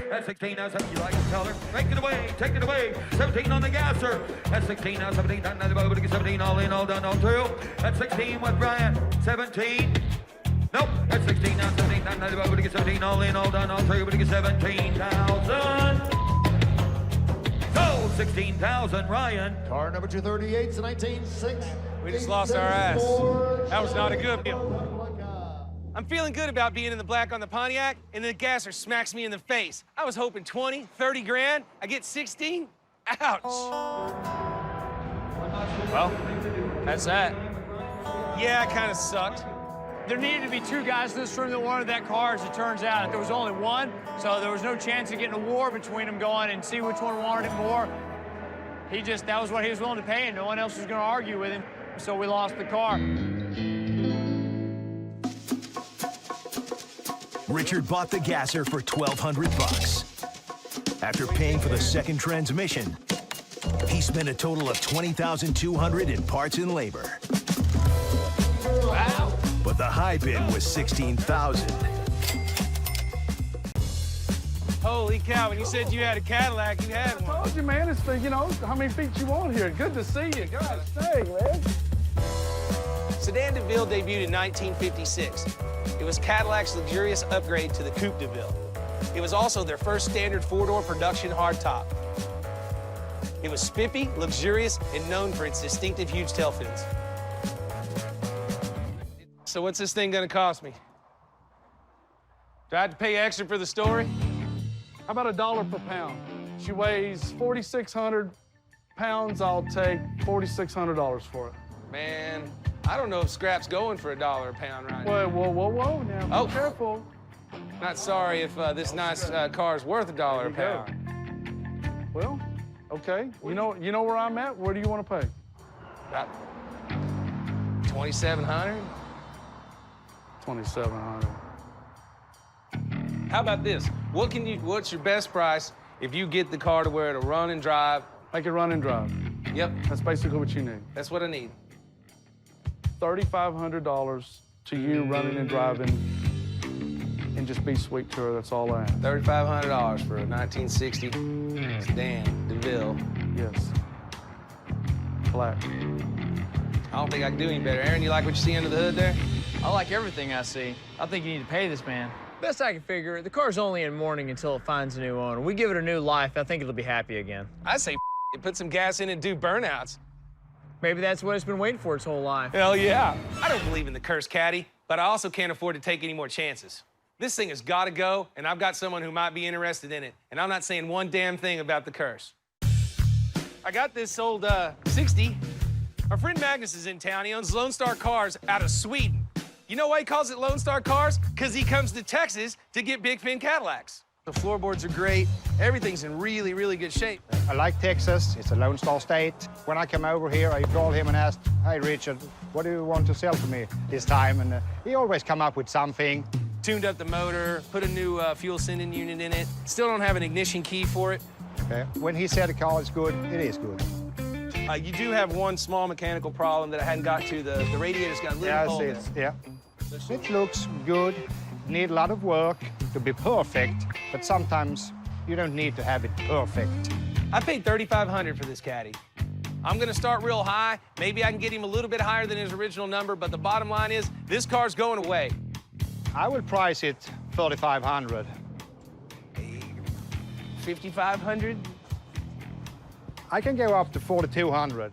That's 16 now, 17. You like to tell her? Take it away, take it away. 17 on the gasser. That's 16 now, 17 now, 17. All in, all done, all through. That's 16 with Brian. 17. Nope, that's 16 now, 17 now, 17. All in, all done, all through. But get 17,000. So, 16,000, Ryan. Car number 238 is a 1960. We just lost our ass. That was not a good deal. I'm feeling good about being in the black on the Pontiac, and then the gasser smacks me in the face. I was hoping 20, 30 grand. I get 16? Ouch. Well, that's that. Yeah, it kind of sucked. There needed to be two guys in this room that wanted that car, as it turns out. There was only one, so there was no chance of getting a war between them going and see which one wanted it more. That was what he was willing to pay, and no one else was going to argue with him, so we lost the car. Richard bought the gasser for $1,200. After paying for the second transmission, he spent a total of $20,200 in parts and labor. Wow. But the high bid was $16,000. Holy cow, when you said you had a Cadillac, you had one. I told you, man, it's the, you know, how many feet you want here. Good to see you. Gosh dang, man. Sedan Deville debuted in 1956. It was Cadillac's luxurious upgrade to the Coupe Deville. It was also their first standard four-door production hardtop. It was spiffy, luxurious, and known for its distinctive huge tail fins. So what's this thing gonna cost me? Do I have to pay extra for the story? How about $1 per pound? She weighs 4,600 pounds. I'll take $4,600 for it. Man, I don't know if scrap's going for $1 a pound right Whoa, now. whoa, whoa, whoa, now, be careful. Not sorry if this nice car's worth $1 a pound. Well, okay. You know where I'm at? Where do you want to pay? About 2,700. 2,700. How about this? What's your best price if you get the car to where it'll run and drive? Make it run and drive. Yep. That's basically what you need. That's what I need. $3,500 to you running and driving, and just be sweet to her. That's all I ask. $3,500 for a 1960 Sedan Deville. Yes. Black. I don't think I can do any better. Aaron, you like what you see under the hood there? I like everything I see. I think you need to pay this man. Best I can figure, the car's only in mourning until it finds a new owner. We give it a new life, I think it'll be happy again. I say put some gas in and do burnouts. Maybe that's what it's been waiting for its whole life. Hell yeah. I don't believe in the cursed caddy, but I also can't afford to take any more chances. This thing has got to go, and I've got someone who might be interested in it, and I'm not saying one damn thing about the curse. I got this old 60. Our friend Magnus is in town. He owns Lone Star Cars out of Sweden. You know why he calls it Lone Star Cars? Because he comes to Texas to get big fin Cadillacs. The floorboards are great. Everything's in really, really good shape. I like Texas. It's a Lone Star state. When I came over here, I called him and asked, "Hey, Richard, what do you want to sell to me this time?" And he always come up with something. Tuned up the motor, put a new fuel sending unit in it. Still don't have an ignition key for it. Okay. When he said the car is good, it is good. You do have one small mechanical problem that I hadn't got to. The radiator's got a little hole in it. Yeah. It looks good. Need a lot of work to be perfect, but sometimes you don't need to have it perfect. I paid $3,500 for this caddy. I'm gonna start real high. Maybe I can get him a little bit higher than his original number, but the bottom line is this car's going away. I will price it $3,500. 5,500? I can go up to $4,200.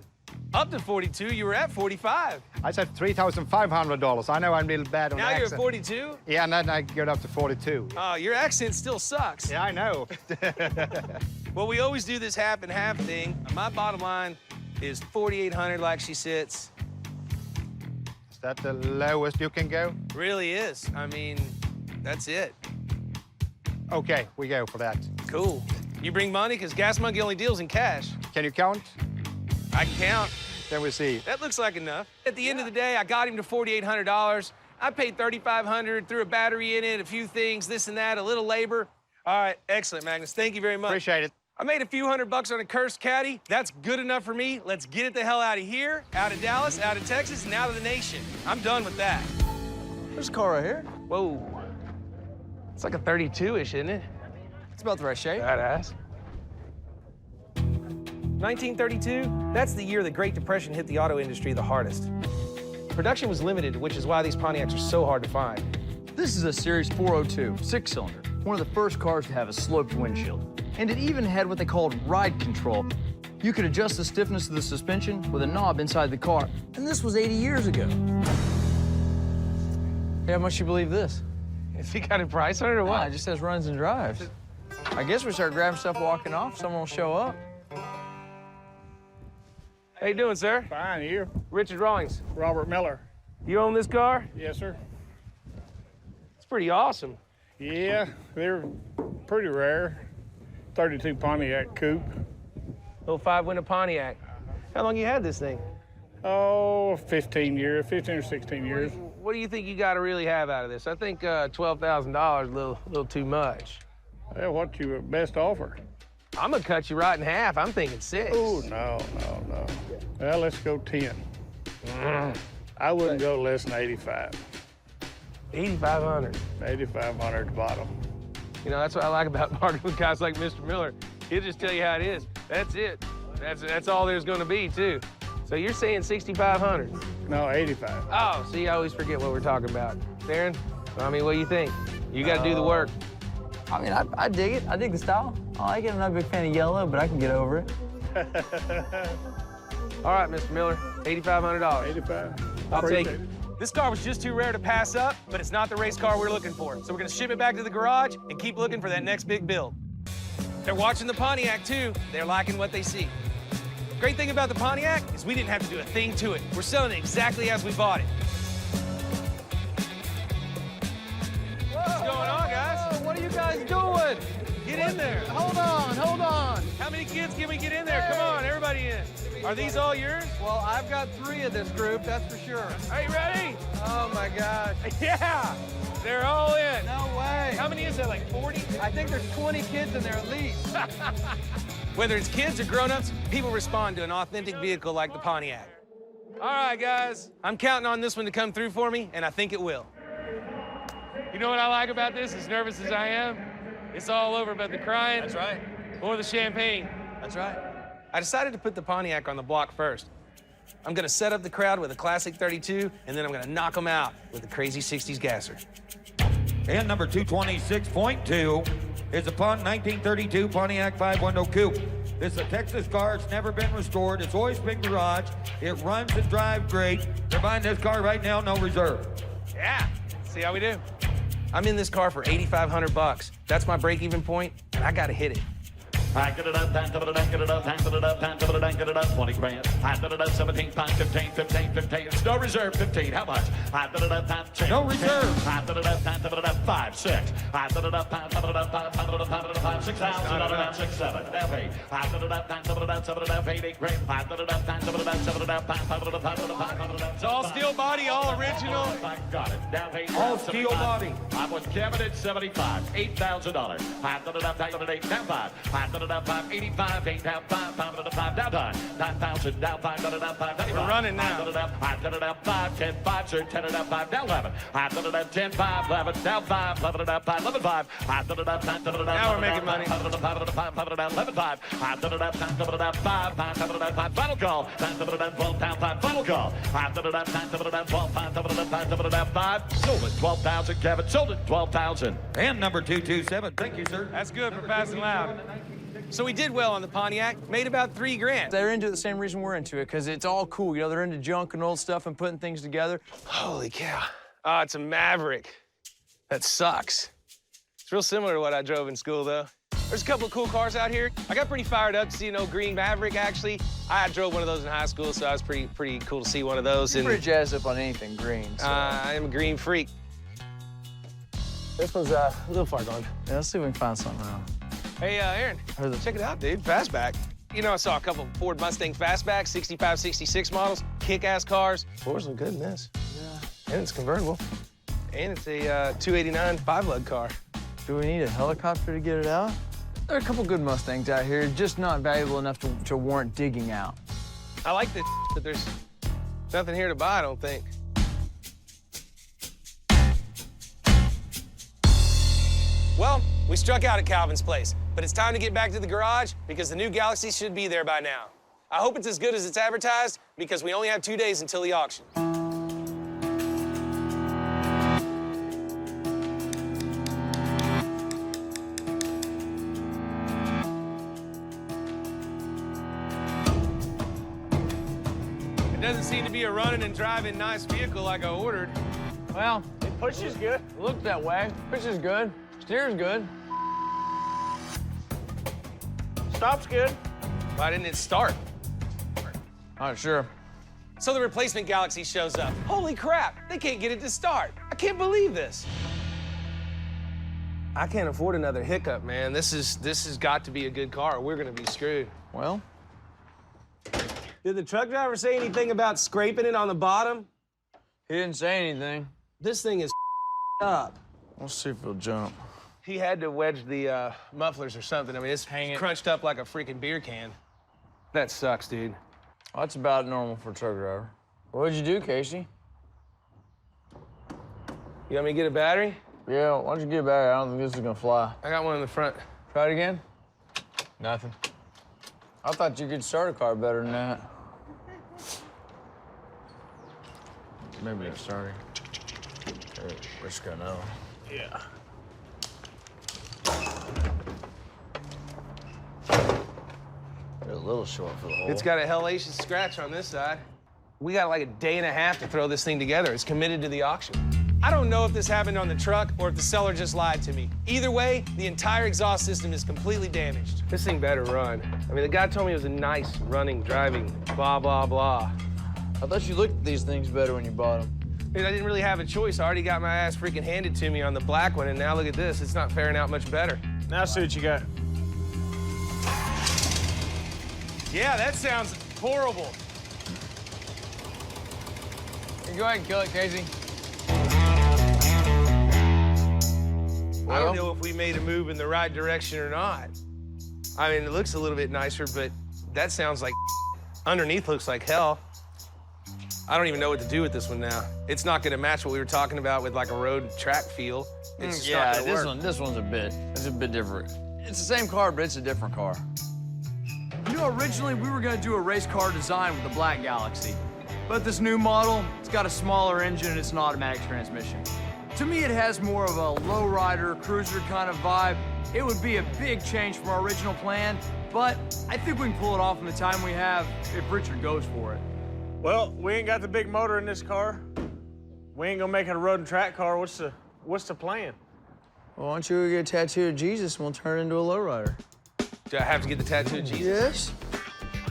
Up to 42? You were at 45. I said $3,500. I know I'm a little bad on Now you're at accent. 42? Yeah, and then I get up to 42. Oh, your accent still sucks. Yeah, I know. Well, we always do this half and half thing. My bottom line is 4,800 like she sits. Is that the lowest you can go? Really is. I mean, that's it. Okay, we go for that. Cool. You bring money? Because Gas Monkey only deals in cash. Can you count? I can count. Then we see. That looks like enough. At the end of the day, I got him to $4,800. I paid $3,500, threw a battery in it, a few things, this and that, a little labor. All right, excellent, Magnus. Thank you very much. Appreciate it. I made a few $100 on a cursed caddy. That's good enough for me. Let's get it the hell out of here, out of Dallas, out of Texas, and out of the nation. I'm done with that. There's a car right here. Whoa. It's like a 32-ish, isn't it? It's about the right shape. Badass. 1932, that's the year the Great Depression hit the auto industry the hardest. Production was limited, which is why these Pontiacs are so hard to find. This is a Series 402, six-cylinder, one of the first cars to have a sloped windshield. And it even had what they called ride control. You could adjust the stiffness of the suspension with a knob inside the car. And this was 80 years ago. Hey, how much you believe this? If you got a price on it or what? Nah, it just says runs and drives. I guess we start grabbing stuff walking off, someone will show up. How you doing, sir? Fine, you? Richard Rawlings. Robert Miller. You own this car? Yes, sir. It's pretty awesome. Yeah, they're pretty rare. 32 Pontiac coupe. Little 5-window Pontiac. How long you had this thing? Oh, 15 years, 15 or 16 years. What do you think you got to really have out of this? I think $12,000 a little too much. Well, what's your best offer? I'm gonna cut you right in half. I'm thinking 6. Oh, no. Well, let's go 10. I wouldn't go less than 85. 8,500. 8,500 at the bottom. You know, that's what I like about partnering with guys like Mr. Miller. He'll just tell you how it is. That's it. That's all there's gonna be, too. So you're saying 6,500? No, 85. Oh, see, I always forget what we're talking about. Darren, I mean, what do you think? You gotta do the work. I mean, I dig it. I dig the style. I like it. I'm not a big fan of yellow, but I can get over it. All right, Mr. Miller, $8,500. 85. I'll take it. This car was just too rare to pass up, but it's not the race car we're looking for. So we're gonna ship it back to the garage and keep looking for that next big build. They're watching the Pontiac too. They're liking what they see. Great thing about the Pontiac is we didn't have to do a thing to it. We're selling it exactly as we bought it. What's going on, guys? What are you guys doing? Get in there. Hold on, hold on. How many kids can we get in there? Come on, everybody in. Are these all yours? Well, I've got 3 of this group, that's for sure. Are you ready? Oh my gosh. Yeah, they're all in. No way. How many is there, like 40? I think there's 20 kids in there at least. Whether it's kids or grown-ups, people respond to an authentic vehicle like the Pontiac. All right, guys, I'm counting on this one to come through for me, and I think it will. You know what I like about this, as nervous as I am? It's all over but the crying. That's right. Or the champagne. That's right. I decided to put the Pontiac on the block first. I'm gonna set up the crowd with a classic 32, and then I'm gonna knock them out with a crazy 60s gasser. And number 226.2 is a 1932 Pontiac 510 Coupe. This is a Texas car. It's never been restored. It's always been garage. It runs and drives great. They're buying this car right now, no reserve. Yeah, see how we do. I'm in this car for 8,500 bucks. That's my break-even point, and I gotta hit it. Pack it up, pack it up, pack it up, pack it up, pack it up, pack it up, 20 grand. Pack it up, 17, 15, 15, 15. It's no reserve, 15. How much? Pack it up, 10. No reserve. Pack it up, 5, 6. Pack it up, 5, 6 thousand, 6, 7. Now 8. Pack it up, 7, 8 grand. Pack it up, 7, 5. It's all steel body, all original. I got it. Now 8. All steel body. I'm with Kevin at 75. $8,000. Pack it up, 8, now 5. Pack it up, 5, 85, 8 down 5, 5, down 9, 9,000, down 5, down 5, We're running now. 5, 10, 5, sir, 10 down 5, down 11, 10, 5, 11, down 5, 11 down 5, 11, 5, now we're making money. 11, 5, 5, final call, 12 down 5, final call, 12, 5, sold it, 12,000, Kevin, sold it, 12,000. And number 227, thank you, sir. That's good for fast and loud. So we did well on the Pontiac, made about 3 grand. They're into it the same reason we're into it, because it's all cool. You know, they're into junk and old stuff and putting things together. Holy cow. Oh, it's a Maverick. That sucks. It's real similar to what I drove in school, though. There's a couple of cool cars out here. I got pretty fired up to see an old green Maverick, actually. I drove one of those in high school, so I was pretty cool to see one of those. You're pretty jazzed up on anything green. So. I am a green freak. This one's a little far gone. Yeah, let's see if we can find something around. Hey, Aaron, check it out, dude. Fastback. You know, I saw a couple Ford Mustang Fastbacks, 65, 66 models, kick-ass cars. Floors look good in this. Yeah. And it's convertible. And it's a 289 5-lug car. Do we need a helicopter to get it out? There are a couple good Mustangs out here, just not valuable enough to warrant digging out. I like this, but there's nothing here to buy, I don't think. Well, we struck out at Calvin's place, but it's time to get back to the garage because the new Galaxy should be there by now. I hope it's as good as it's advertised because we only have 2 days until the auction. It doesn't seem to be a running and driving nice vehicle like I ordered. Well, it pushes good. It looks that way. Pushes good. Steer's good. Stop's good. Why didn't it start? Not sure. So the replacement Galaxy shows up. Holy crap, they can't get it to start. I can't believe this. I can't afford another hiccup, man. This has got to be a good car or we're gonna be screwed. Well. Did the truck driver say anything about scraping it on the bottom? He didn't say anything. This thing is up. Let's see if it'll jump. He had to wedge the mufflers or something. I mean, it's crunched up like a freaking beer can. That sucks, dude. Well, that's about normal for a truck driver. What'd you do, Casey? You want me to get a battery? Yeah, why don't you get back? I don't think this is gonna fly. I got one in the front. Try it again? Nothing. I thought you could start a car better than that. Maybe it's starting. We're just gonna know. Yeah. You're a little short for the hole. It's got a hellacious scratch on this side. We got like a day and a half to throw this thing together. It's committed to the auction. I don't know if this happened on the truck or if the seller just lied to me. Either way, the entire exhaust system is completely damaged. This thing better run. I mean, the guy told me it was a nice running, driving, blah, blah, blah. I thought you looked at these things better when you bought them. Dude, I didn't really have a choice. I already got my ass freaking handed to me on the black one, and now look at this. It's not faring out much better. Now see what you got. Yeah, that sounds horrible. Hey, go ahead and kill it, Casey. I don't know if we made a move in the right direction or not. I mean, it looks a little bit nicer, but that sounds like underneath looks like hell. I don't even know what to do with this one now. It's not gonna match what we were talking about with like a road track feel. It's just not gonna work. This one's a bit different. It's the same car, but it's a different car. You know, originally we were gonna do a race car design with the Black Galaxy. But this new model, it's got a smaller engine and it's an automatic transmission. To me, it has more of a lowrider, cruiser kind of vibe. It would be a big change from our original plan, but I think we can pull it off in the time we have if Richard goes for it. Well, we ain't got the big motor in this car. We ain't gonna make it a road and track car. What's the plan? Well, why don't you get a tattoo of Jesus and we'll turn it into a lowrider? Do I have to get the tattoo of Jesus?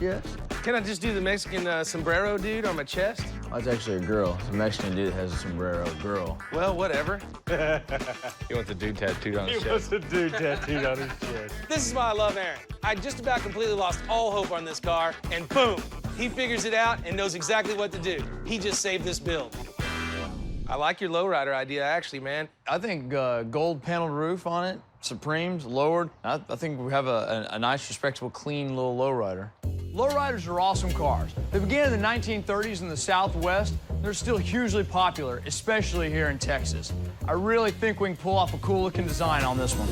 Yes. Can I just do the Mexican sombrero dude on my chest? Oh, it's actually a girl. It's a Mexican dude that has a sombrero. Girl. Well, whatever. He wants a dude tattooed on his He chest. wants a dude tattooed on his chest. This is why I love Aaron. I just about completely lost all hope on this car, and boom, he figures it out and knows exactly what to do. He just saved this build. I like your lowrider idea, actually, man. I think gold paneled roof on it, Supremes, lowered. I think we have a nice, respectable, clean little lowrider. Lowriders are awesome cars. They began in the 1930s in the Southwest. They're still hugely popular, especially here in Texas. I really think we can pull off a cool-looking design on this one.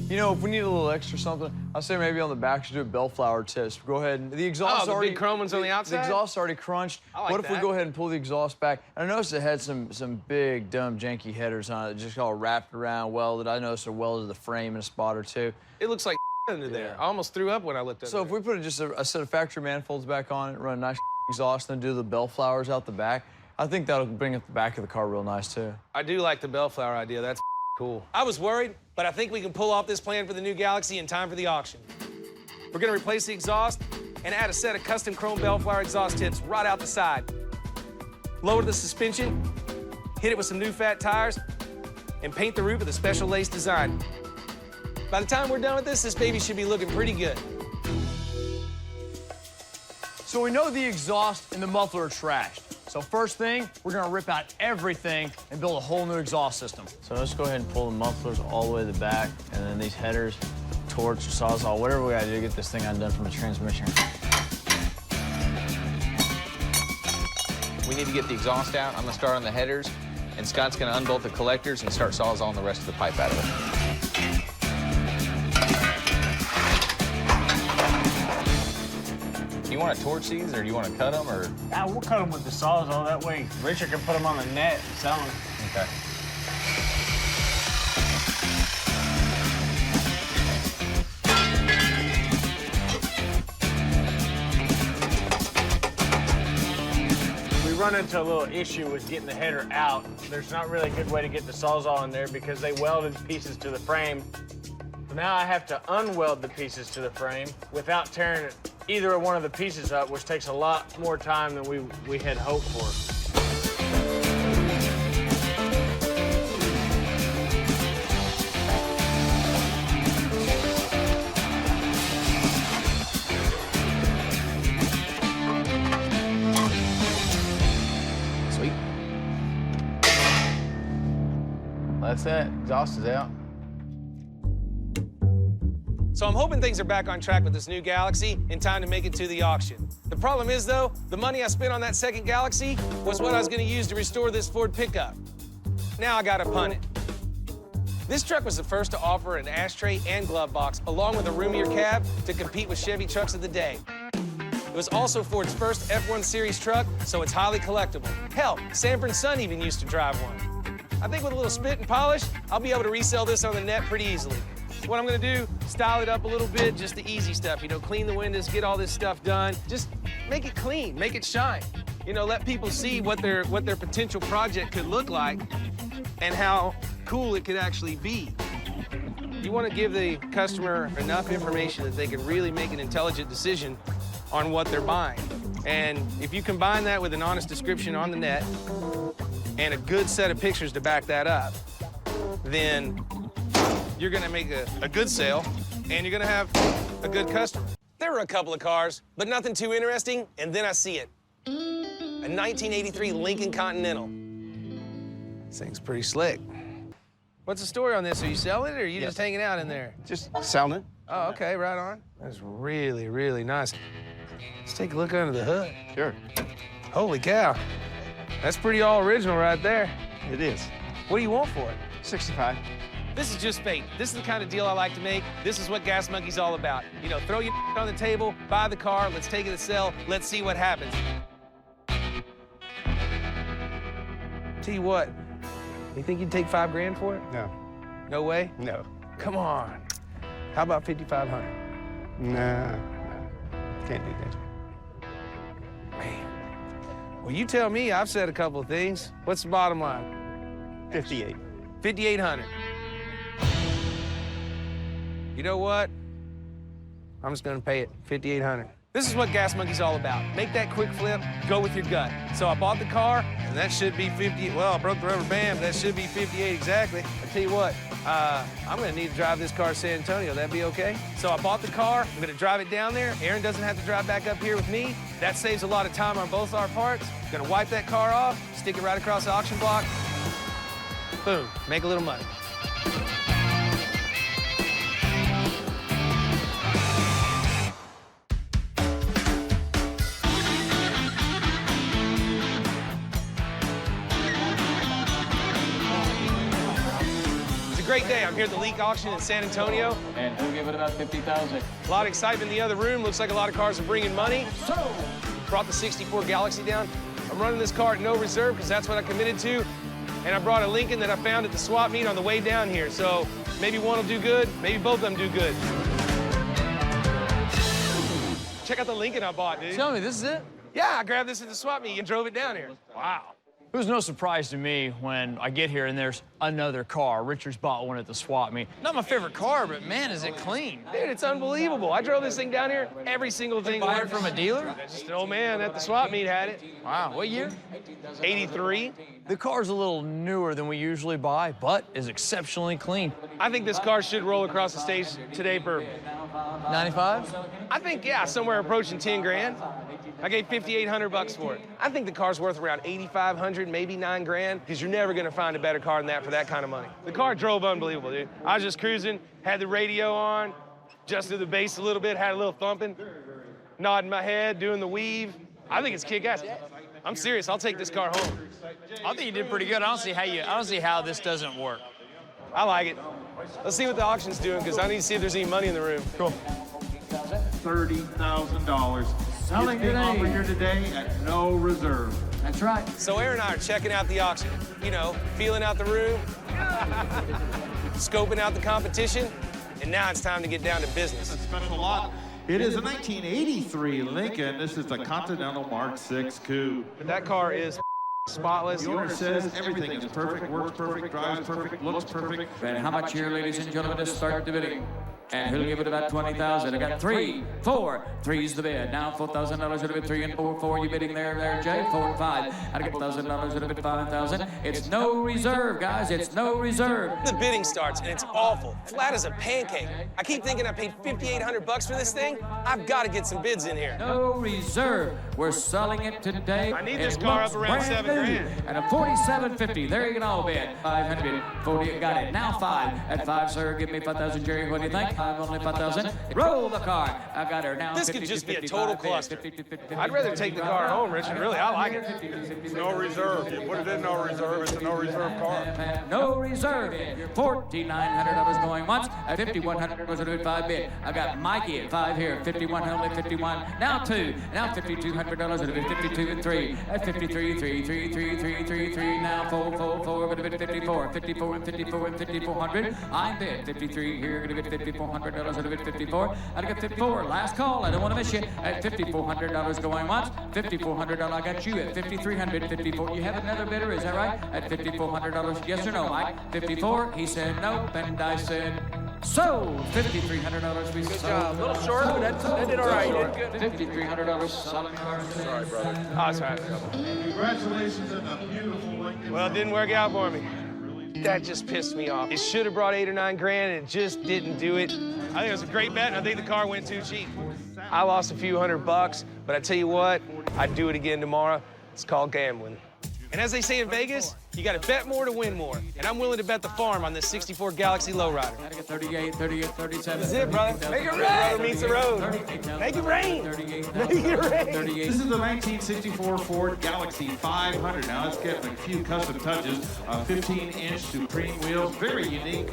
You know, if we need a little extra something, I'd say maybe on the back should do a bellflower tips. Go ahead and the exhaust the already. big chrome ones on the outside? The exhaust's already crunched. I like what if we that. go ahead and pull the exhaust back? And I noticed it had some big, dumb, janky headers on it, just all wrapped around, welded. I noticed it welded the frame in a spot or two. It looks like under there. I almost threw up when I looked at it. So if we put just a set of factory manifolds back on it, run a nice exhaust, then do the bellflowers out the back, I think that'll bring up the back of the car real nice, too. I do like the bellflower idea. That's cool. I was worried, but I think we can pull off this plan for the new Galaxy in time for the auction. We're gonna replace the exhaust and add a set of custom chrome bellflower exhaust tips right out the side. Lower the suspension, hit it with some new fat tires, and paint the roof with a special lace design. By the time we're done with this baby should be looking pretty good. So we know the exhaust and the muffler are trashed. So first thing, we're gonna rip out everything and build a whole new exhaust system. So let's go ahead and pull the mufflers all the way to the back, and then these headers, torch, sawzall, whatever we gotta do to get this thing undone from the transmission. We need to get the exhaust out. I'm gonna start on the headers, and Scott's gonna unbolt the collectors and start sawzalling the rest of the pipe out of it. Do you want to torch these, or do you want to cut them, or? We'll cut them with the sawzall. That way Richard can put them on the net and sell them. Okay. We run into a little issue with getting the header out. There's not really a good way to get the sawzall in there because they welded pieces to the frame. So now I have to unweld the pieces to the frame without tearing either one of the pieces up, which takes a lot more time than we had hoped for. Sweet. That's it. Exhaust is out. So I'm hoping things are back on track with this new Galaxy in time to make it to the auction. The problem is, though, the money I spent on that second Galaxy was what I was gonna use to restore this Ford pickup. Now I gotta punt it. This truck was the first to offer an ashtray and glove box, along with a roomier cab to compete with Chevy trucks of the day. It was also Ford's first F1 Series truck, so it's highly collectible. Hell, Sanford's son even used to drive one. I think with a little spit and polish, I'll be able to resell this on the net pretty easily. What I'm gonna do, style it up a little bit, just the easy stuff, you know, clean the windows, get all this stuff done. Just make it clean, make it shine. You know, let people see what their potential project could look like and how cool it could actually be. You wanna give the customer enough information that they can really make an intelligent decision on what they're buying. And if you combine that with an honest description on the net and a good set of pictures to back that up, then you're gonna make a good sale and you're gonna have a good customer. There were a couple of cars, but nothing too interesting, and then I see it. A 1983 Lincoln Continental. This thing's pretty slick. What's the story on this? Are you selling it or are you just hanging out in there? Just selling it. Oh, okay, right on. That's really, really nice. Let's take a look under the hood. Sure. Holy cow. That's pretty all original right there. It is. What do you want for it? 65. This is just fate. This is the kind of deal I like to make. This is what Gas Monkey's all about. You know, throw your on the table, buy the car, let's take it to sell, let's see what happens. Tell you what, you think you'd take $5 grand for it? No. No way? No. Come on. How about $5,500? No. Can't do that. Man. Well, you tell me. I've said a couple of things. What's the bottom line? 58. 5,800. You know what? I'm just gonna pay it, 5,800. This is what Gas Monkey's all about. Make that quick flip, go with your gut. So I bought the car, and that should be 50, well, I broke the rubber band, but that should be 58 exactly. I tell you what, I'm gonna need to drive this car to San Antonio. That'd be okay? So I bought the car, I'm gonna drive it down there. Aaron doesn't have to drive back up here with me. That saves a lot of time on both our parts. Gonna wipe that car off, stick it right across the auction block. Boom, make a little money. Great day. I'm here at the Leak Auction in San Antonio. And who give it about 50,000? A lot of excitement in the other room. Looks like a lot of cars are bringing money. So, brought the 64 Galaxy down. I'm running this car at no reserve because that's what I committed to. And I brought a Lincoln that I found at the swap meet on the way down here. So maybe one will do good, maybe both of them do good. Check out the Lincoln I bought, dude. Tell me, this is it? Yeah, I grabbed this at the swap meet and drove it down here. Wow. It was no surprise to me when I get here and there's another car. Richard's bought one at the swap meet. Not my favorite car, but man, is it clean. Dude, it's unbelievable. I drove this thing down here, every single thing. Buy it from a dealer? Just an old man at the swap meet had it. Wow, what year? 83. The car's a little newer than we usually buy, but is exceptionally clean. I think this car should roll across the stage today for 95? I think, yeah, somewhere approaching 10 grand. I gave 5,800 bucks for it. I think the car's worth around 8,500, maybe 9 grand, because you're never gonna find a better car than that for that kind of money. The car drove unbelievable, dude. I was just cruising, had the radio on, adjusted the bass a little bit, had a little thumping, nodding my head, doing the weave. I think it's kick-ass. I'm serious, I'll take this car home. I think you did pretty good. I don't see how this doesn't work. I like it. Let's see what the auction's doing, because I need to see if there's any money in the room. Cool. $30,000. Selling it over here today at no reserve. That's right. So Aaron and I are checking out the auction. You know, feeling out the room, scoping out the competition, and now it's time to get down to business. A special lot. It is a 1983 Lincoln. This is the Continental Mark VI Coupe. That car is spotless. The owner says everything is perfect, works perfect, drives perfect, looks perfect. And how much here, ladies and gentlemen, to start the bidding? And who'll give it about 20,000? I got 3, 4. 3's the bid. Now $4,000 would have been 3 and 4. You bidding there, Jay? 4 and 5. I got $1,000 would have been 5,000. It's no reserve, guys. It's no reserve. The bidding starts and it's awful, flat as a pancake. I keep thinking I paid 5,800 bucks for this thing. I've got to get some bids in here. No reserve. We're selling it today. I need this car up around 7 grand. and a 47.50. There you can all bid. 540, got it. Now 5. At 5, sir, give me 5,000, Jerry. What do you think? I'm only 5,000. Roll the car. I got her now. This could just be a total cluster. I'd rather take the car home, Richard. Really, I like it. No reserve. You put it in no reserve. It's a no reserve car. No reserve. $4,900 going once. At 5,100 was a 5 bid. I got Mikey at 5 here. 51, only 51. Now 2. Now $5,200 at 52 and 3. At 53, 3, 3, 3, 3, 3, 3. Now 4, 4, 4. But a bit 54. 54 and 54 and 5,400. I'm bid. 53 here. Gonna bid $5,400 at a bid 54. I got 54. Last call. I don't want to miss you. At $5,400 going once. $5,400. I got you at 5,300. 54. You have another bidder, is that right? At $5,400. Yes or no, Mike? 54. He said no, and I said so. $5,300. We Good job. A little short, but that did all right. You did good. $5,300. Solid cars. Sorry, brother. Oh, it's all right. Congratulations on a beautiful Lincoln. Well, it didn't work out for me. That just pissed me off. It should have brought 8 or 9 grand, and it just didn't do it. I think it was a great bet, and I think the car went too cheap. I lost a few $100, but I tell you what, I'd do it again tomorrow. It's called gambling. And as they say in Vegas, you got to bet more to win more. And I'm willing to bet the farm on this 64 Galaxy Lowrider. 38, 38, 37. That's it, brother. Make it rain. Meets the road. Make it rain. Make it rain. This is the 1964 Ford Galaxy 500. Now it's getting a few custom touches. 15-inch Supreme wheels. Very unique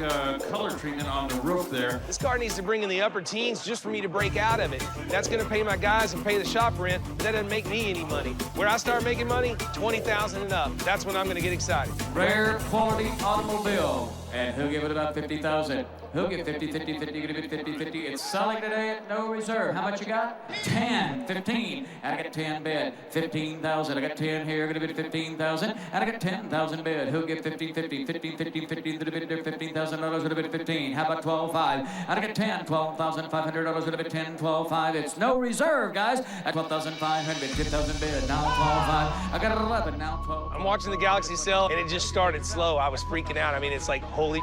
color treatment on the roof there. This car needs to bring in the upper teens just for me to break out of it. That's going to pay my guys and pay the shop rent. But that doesn't make me any money. Where I start making money, 20,000 and up. That's when I'm going to get excited. Rare quality automobile. And he'll give it about 50,000. He'll get 50, 50, 50, give it 50, 50. It's selling today at no reserve. How much you got? 10, 15. And I got 10 bid. 15,000. I got 10 here. Gonna bid 15,000. And I got 10,000 bid. He'll get 50, 50, 50, 50, 50. The bid there $15,000. Gonna bid 15. How about 12,500? And I got 10, $12,500. Gonna bid 10, 12,500. It's no reserve, guys. At 12,500. 10,000 bid. Now 12,500. I got 11. Now 12. I'm watching the Galaxy sell, and it just started slow. I was freaking out. I mean, it's like, holy,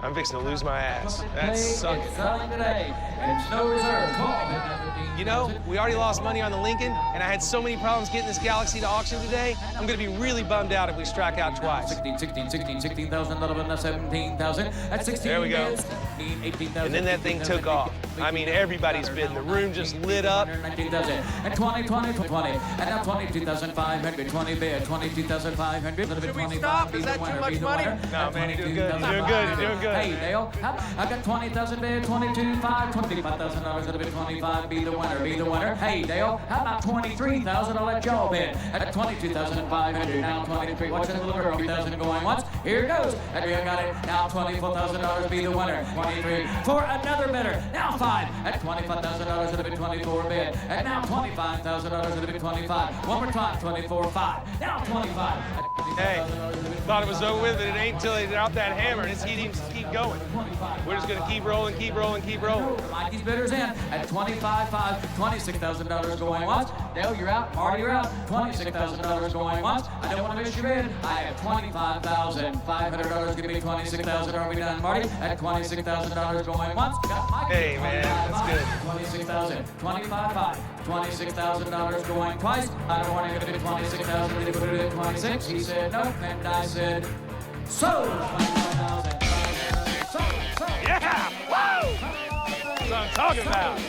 I'm fixing to lose my ass. That sucks. Selling today. It's no reserve. You know, we already lost money on the Lincoln, and I had so many problems getting this Galaxy to auction today. I'm going to be really bummed out if we strike out twice. 16,000, little bit, 17,000. At 16, there we go. 18,000. And then that thing took off. I mean, everybody's bidding. The room just lit up. 19,000. And 20, 20, 20. And now 22,500. 20 bid. 22,500. Should we stop? Is that too much money? No, man, you're doing good. You're doing good. You're doing good. Hey, Dale, I got 20,000 bid. 22,500. $25,000. It'll be 25. Be the winner. Be the winner. Hey, Dale, how about 23,000? I'll let y'all bid. At 22,500. Now 23. Watch that little girl. 3,000 going once. Here it goes. And we got it. Now $24,000. Be the winner. 23 for another bidder. Now 5 at $25,000. It'll be 24 bid. And now $25,000. It'll be 25. One more time. 24 5. Now 25. Hey, thought it was over with, but it ain't until they drop that hammer. And it's heating to keep going. We're just gonna keep rolling, keep rolling, keep rolling. Mikey's bidders in at 25.5, $26,000 going once. Dale, you're out. Marty, you're out. $26,000 going once. I don't want to miss your bid. I have $25,500. Give me $26,000. Are we done, Marty? At $26,000 going once. Got Mikey. Hey, man, that's good. 26,000, 25.5, $26,000 going twice. I don't want to give it 26,000. Did he put it at 26? He said no, and I said so. 25,000. Yeah! Woo! That's what I'm talking about.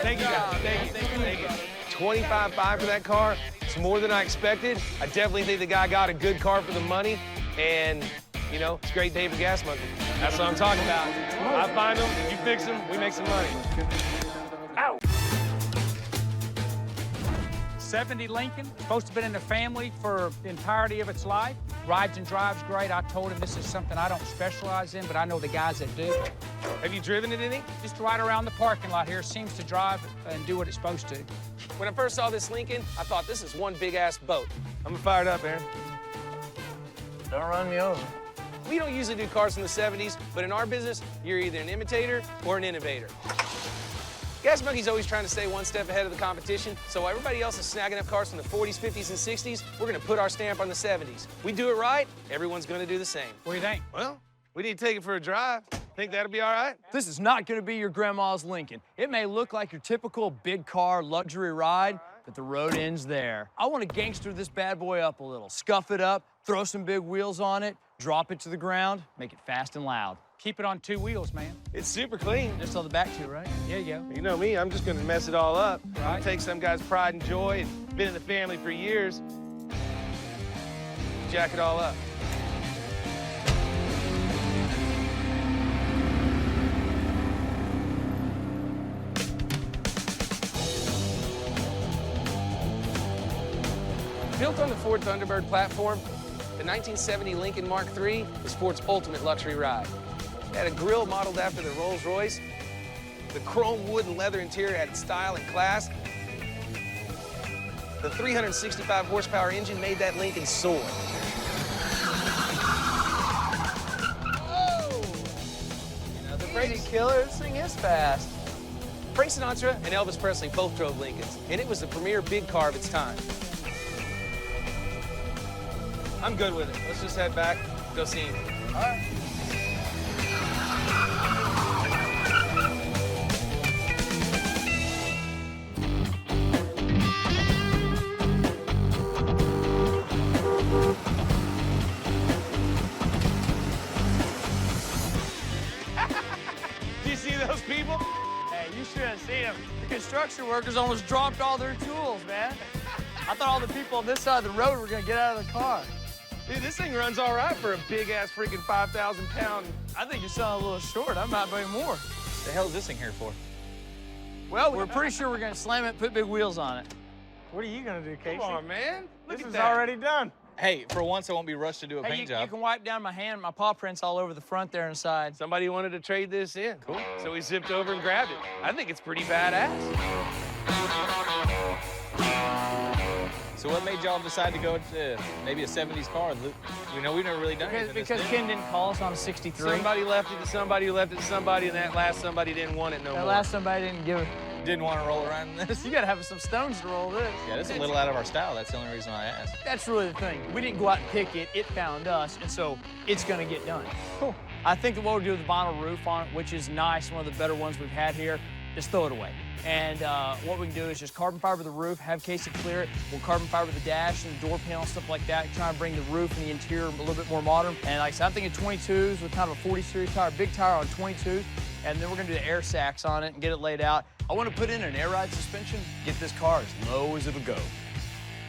Thank you, guys. Thank you. 25.5 for that car. It's more than I expected. I definitely think the guy got a good car for the money. And, you know, it's a great day for Gas Monkey. That's what I'm talking about. I find them, you fix them, we make some money. Ow! 70 Lincoln, supposed to have been in the family for the entirety of its life. Rides and drives great. I told him this is something I don't specialize in, but I know the guys that do. Have you driven it any? Just right around the parking lot here. Seems to drive and do what it's supposed to. When I first saw this Lincoln, I thought this is one big-ass boat. I'm fired up, Aaron. Don't run me over. We don't usually do cars from the 70s, but in our business, you're either an imitator or an innovator. Gas Monkey's always trying to stay one step ahead of the competition, so while everybody else is snagging up cars from the 40s, 50s, and 60s, we're gonna put our stamp on the 70s. We do it right, everyone's gonna do the same. What do you think? Well, we need to take it for a drive. Think that'll be all right? This is not gonna be your grandma's Lincoln. It may look like your typical big car luxury ride, but the road ends there. I want to gangster this bad boy up a little. Scuff it up, throw some big wheels on it, drop it to the ground, make it fast and loud. Keep it on 2 wheels, man. It's super clean. Just on the back too, right? There you go. You know me, I'm just gonna mess it all up. Right. Take some guy's pride and joy and been in the family for years. Jack it all up. Built on the Ford Thunderbird platform, the 1970 Lincoln Mark III is Ford's ultimate luxury ride. It had a grille modeled after the Rolls-Royce. The chrome wood and leather interior added style and class. The 365 horsepower engine made that Lincoln soar. Oh! You know, the Brady killer, this thing is fast. Frank Sinatra and Elvis Presley both drove Lincolns, and it was the premier big car of its time. I'm good with it. Let's just head back, go see him. All right. Do you see those people? Hey, you should have seen them. The construction workers almost dropped all their tools, man. I thought all the people on this side of the road were gonna get out of the car. Dude, this thing runs all right for a big-ass freaking 5,000-pound. I think you're selling a little short. I might buy more. The hell is this thing here for? Well, we're pretty sure we're gonna slam it, put big wheels on it. What are you gonna do, Casey? Come on, man. Look This at is that. already done. Hey, for once I won't be rushed to do a Hey, paint you job. can wipe down my hand, my paw prints all over the front there and side. Somebody wanted to trade this in. Cool. So we zipped over and grabbed it. I think it's pretty badass. So what made y'all decide to go to maybe a 70s car? We know we've never really done anything Because this Ken didn't call us on a 63. Somebody left it to somebody who left it to somebody, and that last somebody didn't want it no more. That last somebody didn't give it. Didn't want to roll around in this. You gotta have some stones to roll this. Yeah, this is a little out of our style. That's the only reason why I asked. That's really the thing. We didn't go out and pick it. It found us, and so it's gonna get done. Cool. I think that what we'll do with the vinyl roof on it, which is nice, one of the better ones we've had here, just throw it away. And what we can do is just carbon fiber the roof, have Casey clear it. We'll carbon fiber the dash and the door panel, stuff like that. Try and bring the roof and the interior a little bit more modern. And like I said, I'm thinking 22s with kind of a 40 series tire, big tire on 22s. And then we're gonna do the air sacs on it and get it laid out. I wanna put in an air ride suspension, get this car as low as it'll go.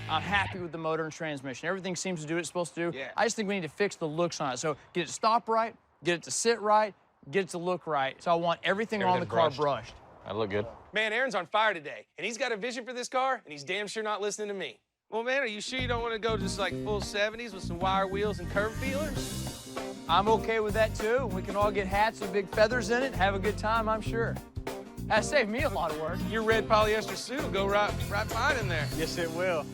I'm happy with the motor and transmission. Everything seems to do what it's supposed to do. Yeah. I just think we need to fix the looks on it. So get it to stop right, get it to sit right, get it to look right. So I want everything on the car brushed. That look good. Man, Aaron's on fire today, and he's got a vision for this car, and he's damn sure not listening to me. Well, man, are you sure you don't want to go just like full 70s with some wire wheels and curb feelers? I'm okay with that too. We can all get hats with big feathers in it, have a good time, I'm sure. That saved me a lot of work. Your red polyester suit will go right fine in there. Yes, it will.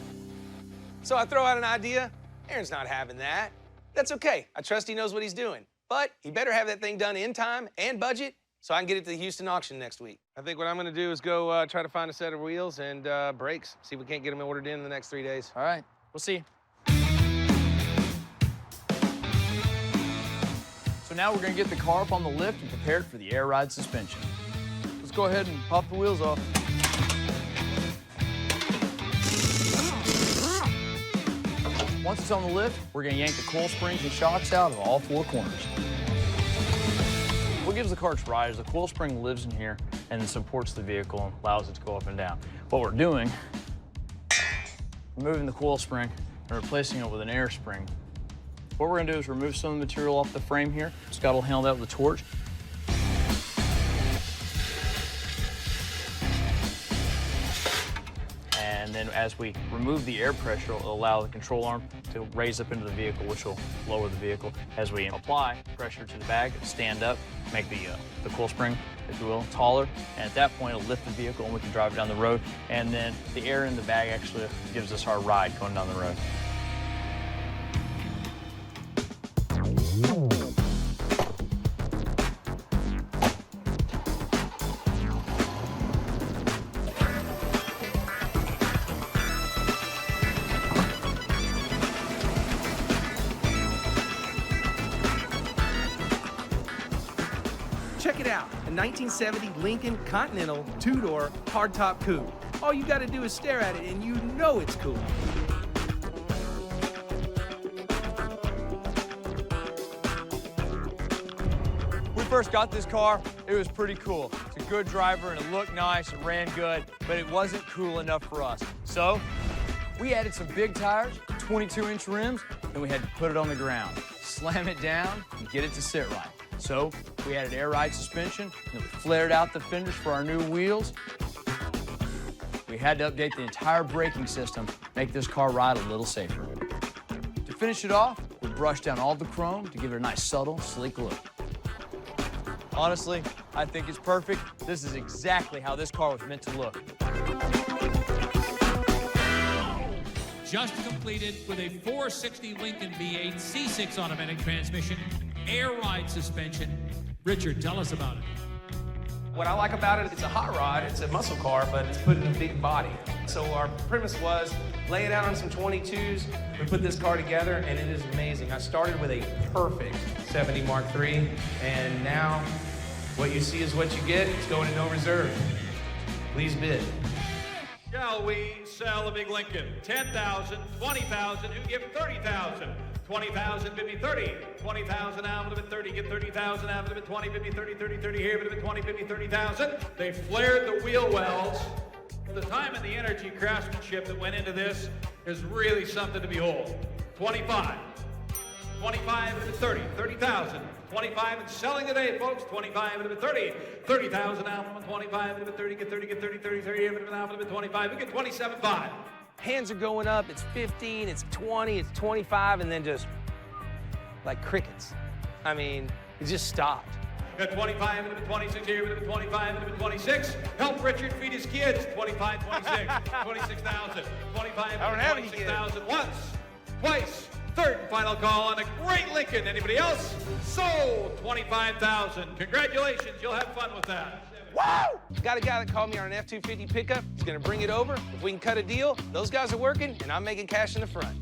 So I throw out an idea. Aaron's not having that. That's okay. I trust he knows what he's doing. But he better have that thing done in time and budget so I can get it to the Houston auction next week. I think what I'm gonna do is go try to find a set of wheels and brakes. See if we can't get them ordered in the next 3 days. All right, we'll see. So now we're gonna get the car up on the lift and prepare it for the air ride suspension. Let's go ahead and pop the wheels off. Once it's on the lift, we're gonna yank the coil springs and shocks out of all 4 corners. What gives the car its ride is the coil spring lives in here and then supports the vehicle and allows it to go up and down. What we're doing, removing the coil spring and replacing it with an air spring. What we're gonna do is remove some of the material off the frame here. Scott will handle that with a torch. And then as we remove the air pressure, it'll allow the control arm to raise up into the vehicle, which will lower the vehicle. As we apply pressure to the bag, it'll stand up, make the coil spring, if you will, taller. And at that point, it'll lift the vehicle and we can drive it down the road. And then the air in the bag actually gives us our ride going down the road. Check it out, a 1970 Lincoln Continental 2-door hardtop coupe. all you gotta do is stare at it and you know it's cool. When we first got this car, it was pretty cool. It's a good driver and it looked nice, it ran good, but it wasn't cool enough for us. So we added some big tires, 22-inch rims, and we had to put it on the ground, slam it down, and get it to sit right. So we added air ride suspension, and we flared out the fenders for our new wheels. We had to update the entire braking system, make this car ride a little safer. To finish it off, we brushed down all the chrome to give it a nice, subtle, sleek look. Honestly, I think it's perfect. This is exactly how this car was meant to look. Just completed with a 460 Lincoln V8 C6 automatic transmission, air ride suspension. Richard, tell us about it. What I like about it, it's a hot rod, it's a muscle car, but it's put in a big body. So our premise was, lay it out on some 22s, we put this car together, and it is amazing. I started with a perfect 70 Mark III, and now what you see is what you get. It's going to no reserve. Please bid. Shall we sell a big Lincoln? 10,000, 20,000, who give 30,000? 20,000, bid me 30. 20,000 out of it, 30, get 30,000 out of it, 20, bid me 30, 30, 30 here, bid me 20, bid me 30,000. They flared the wheel wells. The time and the energy craftsmanship that went into this is really something to behold. 25. 25 and 30, 30,000. 25 and selling today, folks. 25 and 30. 30,000 out of 25 and 30, get 30, get 30, 30, 30, out of 25. We get 27.5. Hands are going up, it's 15, it's 20, it's 25, and then just like crickets. I mean, it just stopped. Got 25 and 26 here, and 25 and 26. Help Richard feed his kids. 25, 26, 26,000. 25 and 26,000 once, twice. Third and final call on a great Lincoln. Anybody else? Sold 25,000. Congratulations, you'll have fun with that. Woo! Got a guy that called me on an F-250 pickup. He's gonna bring it over. If we can cut a deal, those guys are working, and I'm making cash in the front.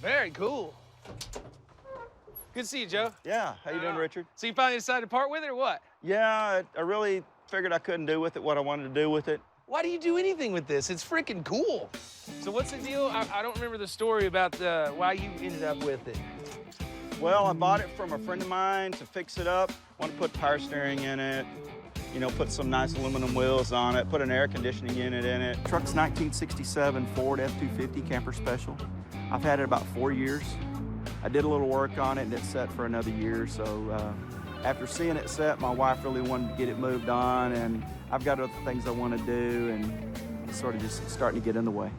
Very cool. Good to see you, Joe. Yeah, how you doing, Richard? So you finally decided to part with it, or what? Yeah, I really figured I couldn't do with it what I wanted to do with it. Why do you do anything with this? It's freaking cool. So what's the deal? I don't remember the story about why you ended up with it. Well, I bought it from a friend of mine to fix it up. Want to put power steering in it, you know, put some nice aluminum wheels on it, put an air conditioning unit in it. Truck's 1967 Ford F-250 Camper Special. I've had it about 4 years. I did a little work on it and it's set for another year. So after seeing it set, my wife really wanted to get it moved on, and I've got other things I want to do, and it's sort of just starting to get in the way.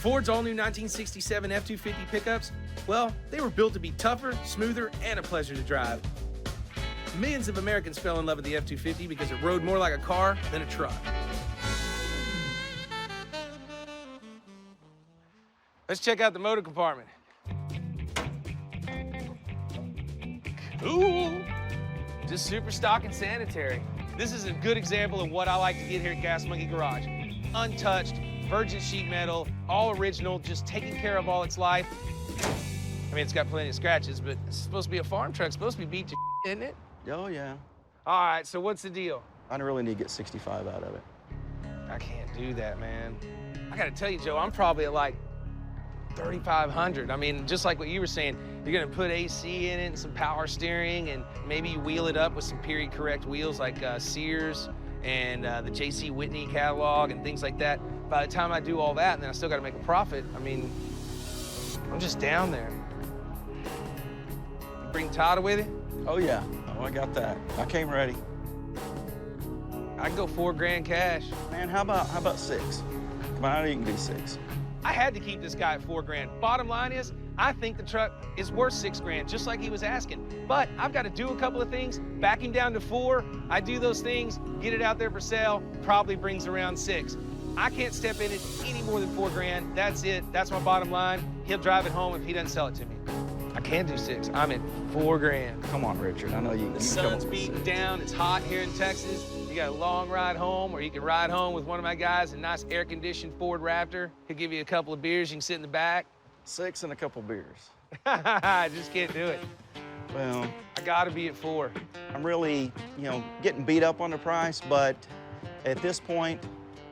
Ford's all-new 1967 F-250 pickups, well, they were built to be tougher, smoother, and a pleasure to drive. Millions of Americans fell in love with the F-250 because it rode more like a car than a truck. Let's check out the motor compartment. Cool. Just super stock and sanitary. This is a good example of what I like to get here at Gas Monkey Garage. Untouched, virgin sheet metal, all original, just taking care of all its life. I mean, it's got plenty of scratches, but it's supposed to be a farm truck. It's supposed to be beat to isn't it? Oh, yeah. All right, so what's the deal? I really need to get 65 out of it. I can't do that, man. I gotta tell you, Joe, I'm probably at like 3,500. I mean, just like what you were saying, you're gonna put AC in it and some power steering, and maybe you wheel it up with some period correct wheels like Sears and the J.C. Whitney catalog and things like that. By the time I do all that, and then I still gotta make a profit, I mean, I'm just down there. You bring Todd with it? Oh, yeah. Oh, I got that. I came ready. I can go $4 grand cash. Man, how about 6? Come on, I know you can do 6. I had to keep this guy at $4 grand. Bottom line is, I think the truck is worth $6 grand, just like he was asking. But I've got to do a couple of things, back him down to 4. I do those things, get it out there for sale, probably brings around 6. I can't step in it any more than $4 grand. That's it. That's my bottom line. He'll drive it home if he doesn't sell it to me. I can't do 6. I'm at $4 grand. Come on, Richard. I know you. The sun's beating down. It's hot here in Texas. You got a long ride home, or you can ride home with one of my guys in a nice air-conditioned Ford Raptor. He'll give you a couple of beers. You can sit in the back. 6 and a couple beers. I just can't do it. Well, I gotta be at 4. I'm really, getting beat up on the price, but at this point,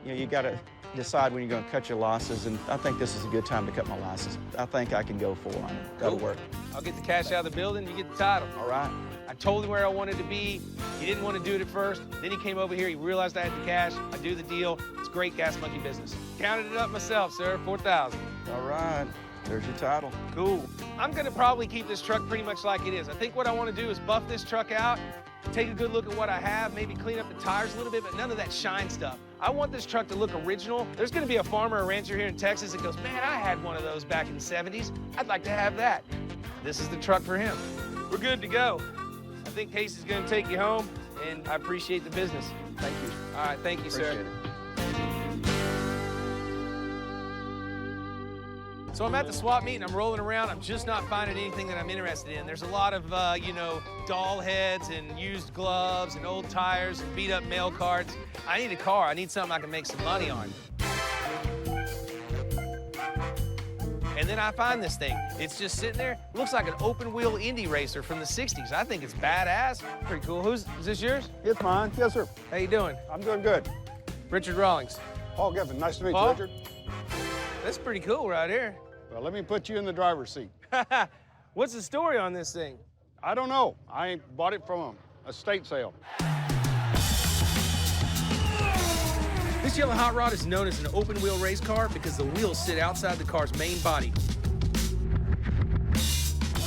you got to decide when you're going to cut your losses, and I think this is a good time to cut my losses. I think I can go 4 on it. That'll work. I'll get the cash out of the building, you get the title. All right. I told him where I wanted to be. He didn't want to do it at first. Then he came over here, he realized I had the cash. I do the deal. It's great Gas Monkey business. Counted it up myself, sir, 4,000. All right. There's your title. Cool. I'm gonna probably keep this truck pretty much like it is. I think what I want to do is buff this truck out, take a good look at what I have, maybe clean up the tires a little bit, but none of that shine stuff. I want this truck to look original. There's gonna be a farmer or rancher here in Texas that goes, man, I had one of those back in the 70s. I'd like to have that. This is the truck for him. We're good to go. I think Casey's gonna take you home, and I appreciate the business. Thank you. All right, thank you, sir. Appreciate it. So I'm at the swap meet and I'm rolling around. I'm just not finding anything that I'm interested in. There's a lot of, doll heads and used gloves and old tires and beat up mail carts. I need a car. I need something I can make some money on. And then I find this thing. It's just sitting there. It looks like an open wheel Indy racer from the 60s. I think it's badass. Pretty cool. Is this yours? It's mine. Yes, sir. How you doing? I'm doing good. Richard Rawlings. Paul Giffen. Nice to meet Paul? you, Richard. That's pretty cool right here. Well, let me put you in the driver's seat. What's the story on this thing? I don't know. I bought it from a estate sale. This yellow hot rod is known as an open wheel race car because the wheels sit outside the car's main body.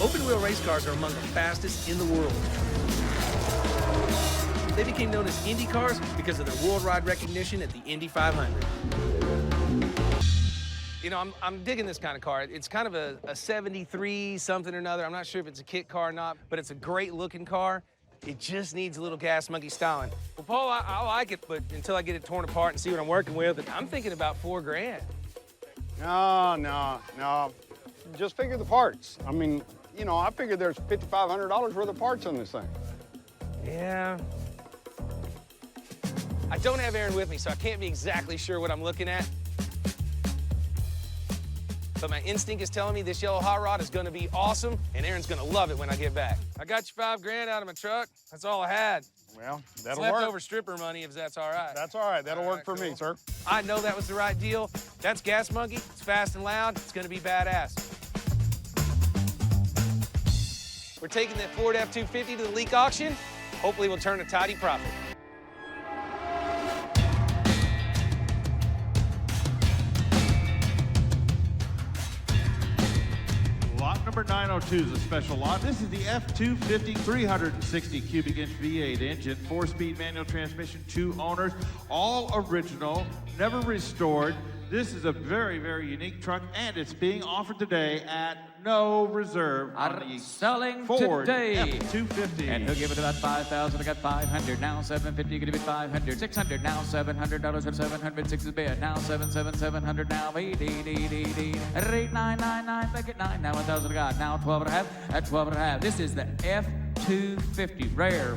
Open wheel race cars are among the fastest in the world. They became known as Indy cars because of their worldwide recognition at the Indy 500. I'm digging this kind of car. It's kind of a 73 something or another. I'm not sure if it's a kit car or not, but it's a great looking car. It just needs a little Gas Monkey styling. Well, Paul, I like it, but until I get it torn apart and see what I'm working with, I'm thinking about $4 grand. No. Just figure the parts. I mean, I figure there's $5,500 worth of parts on this thing. Yeah. I don't have Aaron with me, so I can't be exactly sure what I'm looking at. But my instinct is telling me this yellow hot rod is gonna be awesome, and Aaron's gonna love it when I get back. I got you $5 grand out of my truck. That's all I had. Well, It's that'll work. leftover stripper money, if that's all right. That's all right. That'll work for me, sir. I know that was the right deal. That's Gas Monkey. It's fast and loud. It's gonna be badass. We're taking that Ford F-250 to the leak auction. Hopefully we'll turn a tidy profit. Lot number 902 is a special lot. This is the F-250 360 cubic inch V8 engine, 4-speed manual transmission, 2 owners, all original, never restored. This is a very, very unique truck, and it's being offered today at no reserve on the selling Ford today. F-250. And he'll give it about 5,000. I got 500 now, 750. Give it 500, 600 now, $700 of 700. 6 is bid now, 700 now, 8,999. Make it 9 now, 1,000 I got now, 12 and a half. At 12 and a half. This is the F-250. Rare.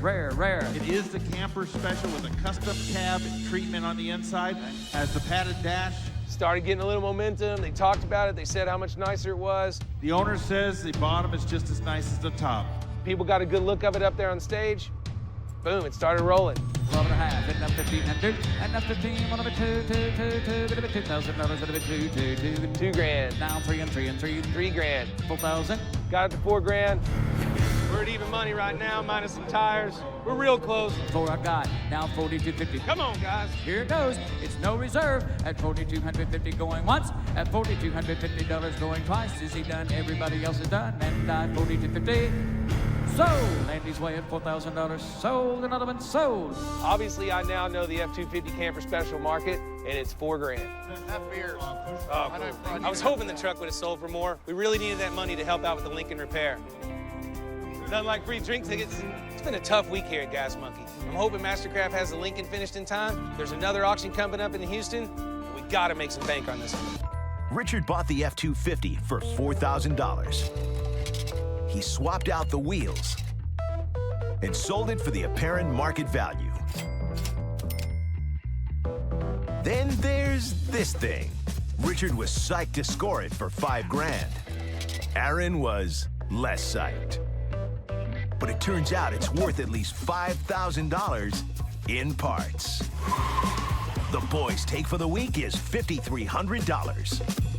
It is the camper special with a custom cab treatment on the inside. Has the padded dash. Started getting a little momentum. They talked about it. They said how much nicer it was. The owner says the bottom is just as nice as the top. People got a good look of it up there on stage. Boom, it started rolling. 12 and a half, and up 1,500, and up 15, one of it, two, bit of it, $2,000, bit of it, two. $2 grand. Now 3 and 3 and 3. $3 grand. 4,000. Got it to $4 grand. We're at even money right now, minus some tires. We're real close. 4 I got. Now 4,250. Come on, guys. Here it goes. It's no reserve at 4,250 going once, at $4,250 going twice. Is he done? Everybody else is done. And I 4,250. Sold. Andy's way at $4,000. Sold. Another one sold. Obviously, I now know the F-250 camper special market, and it's $4 grand. That beer. Oh, cool. I was hoping the truck would have sold for more. We really needed that money to help out with the Lincoln repair. Nothing like free drink tickets. It's been a tough week here at Gas Monkey. I'm hoping Mastercraft has the Lincoln finished in time. There's another auction coming up in Houston. We gotta make some bank on this one. Richard bought the F-250 for $4,000. He swapped out the wheels and sold it for the apparent market value. Then there's this thing. Richard was psyched to score it for $5 grand. Aaron was less psyched. but it turns out it's worth at least $5,000 in parts. The boys' take for the week is $5,300.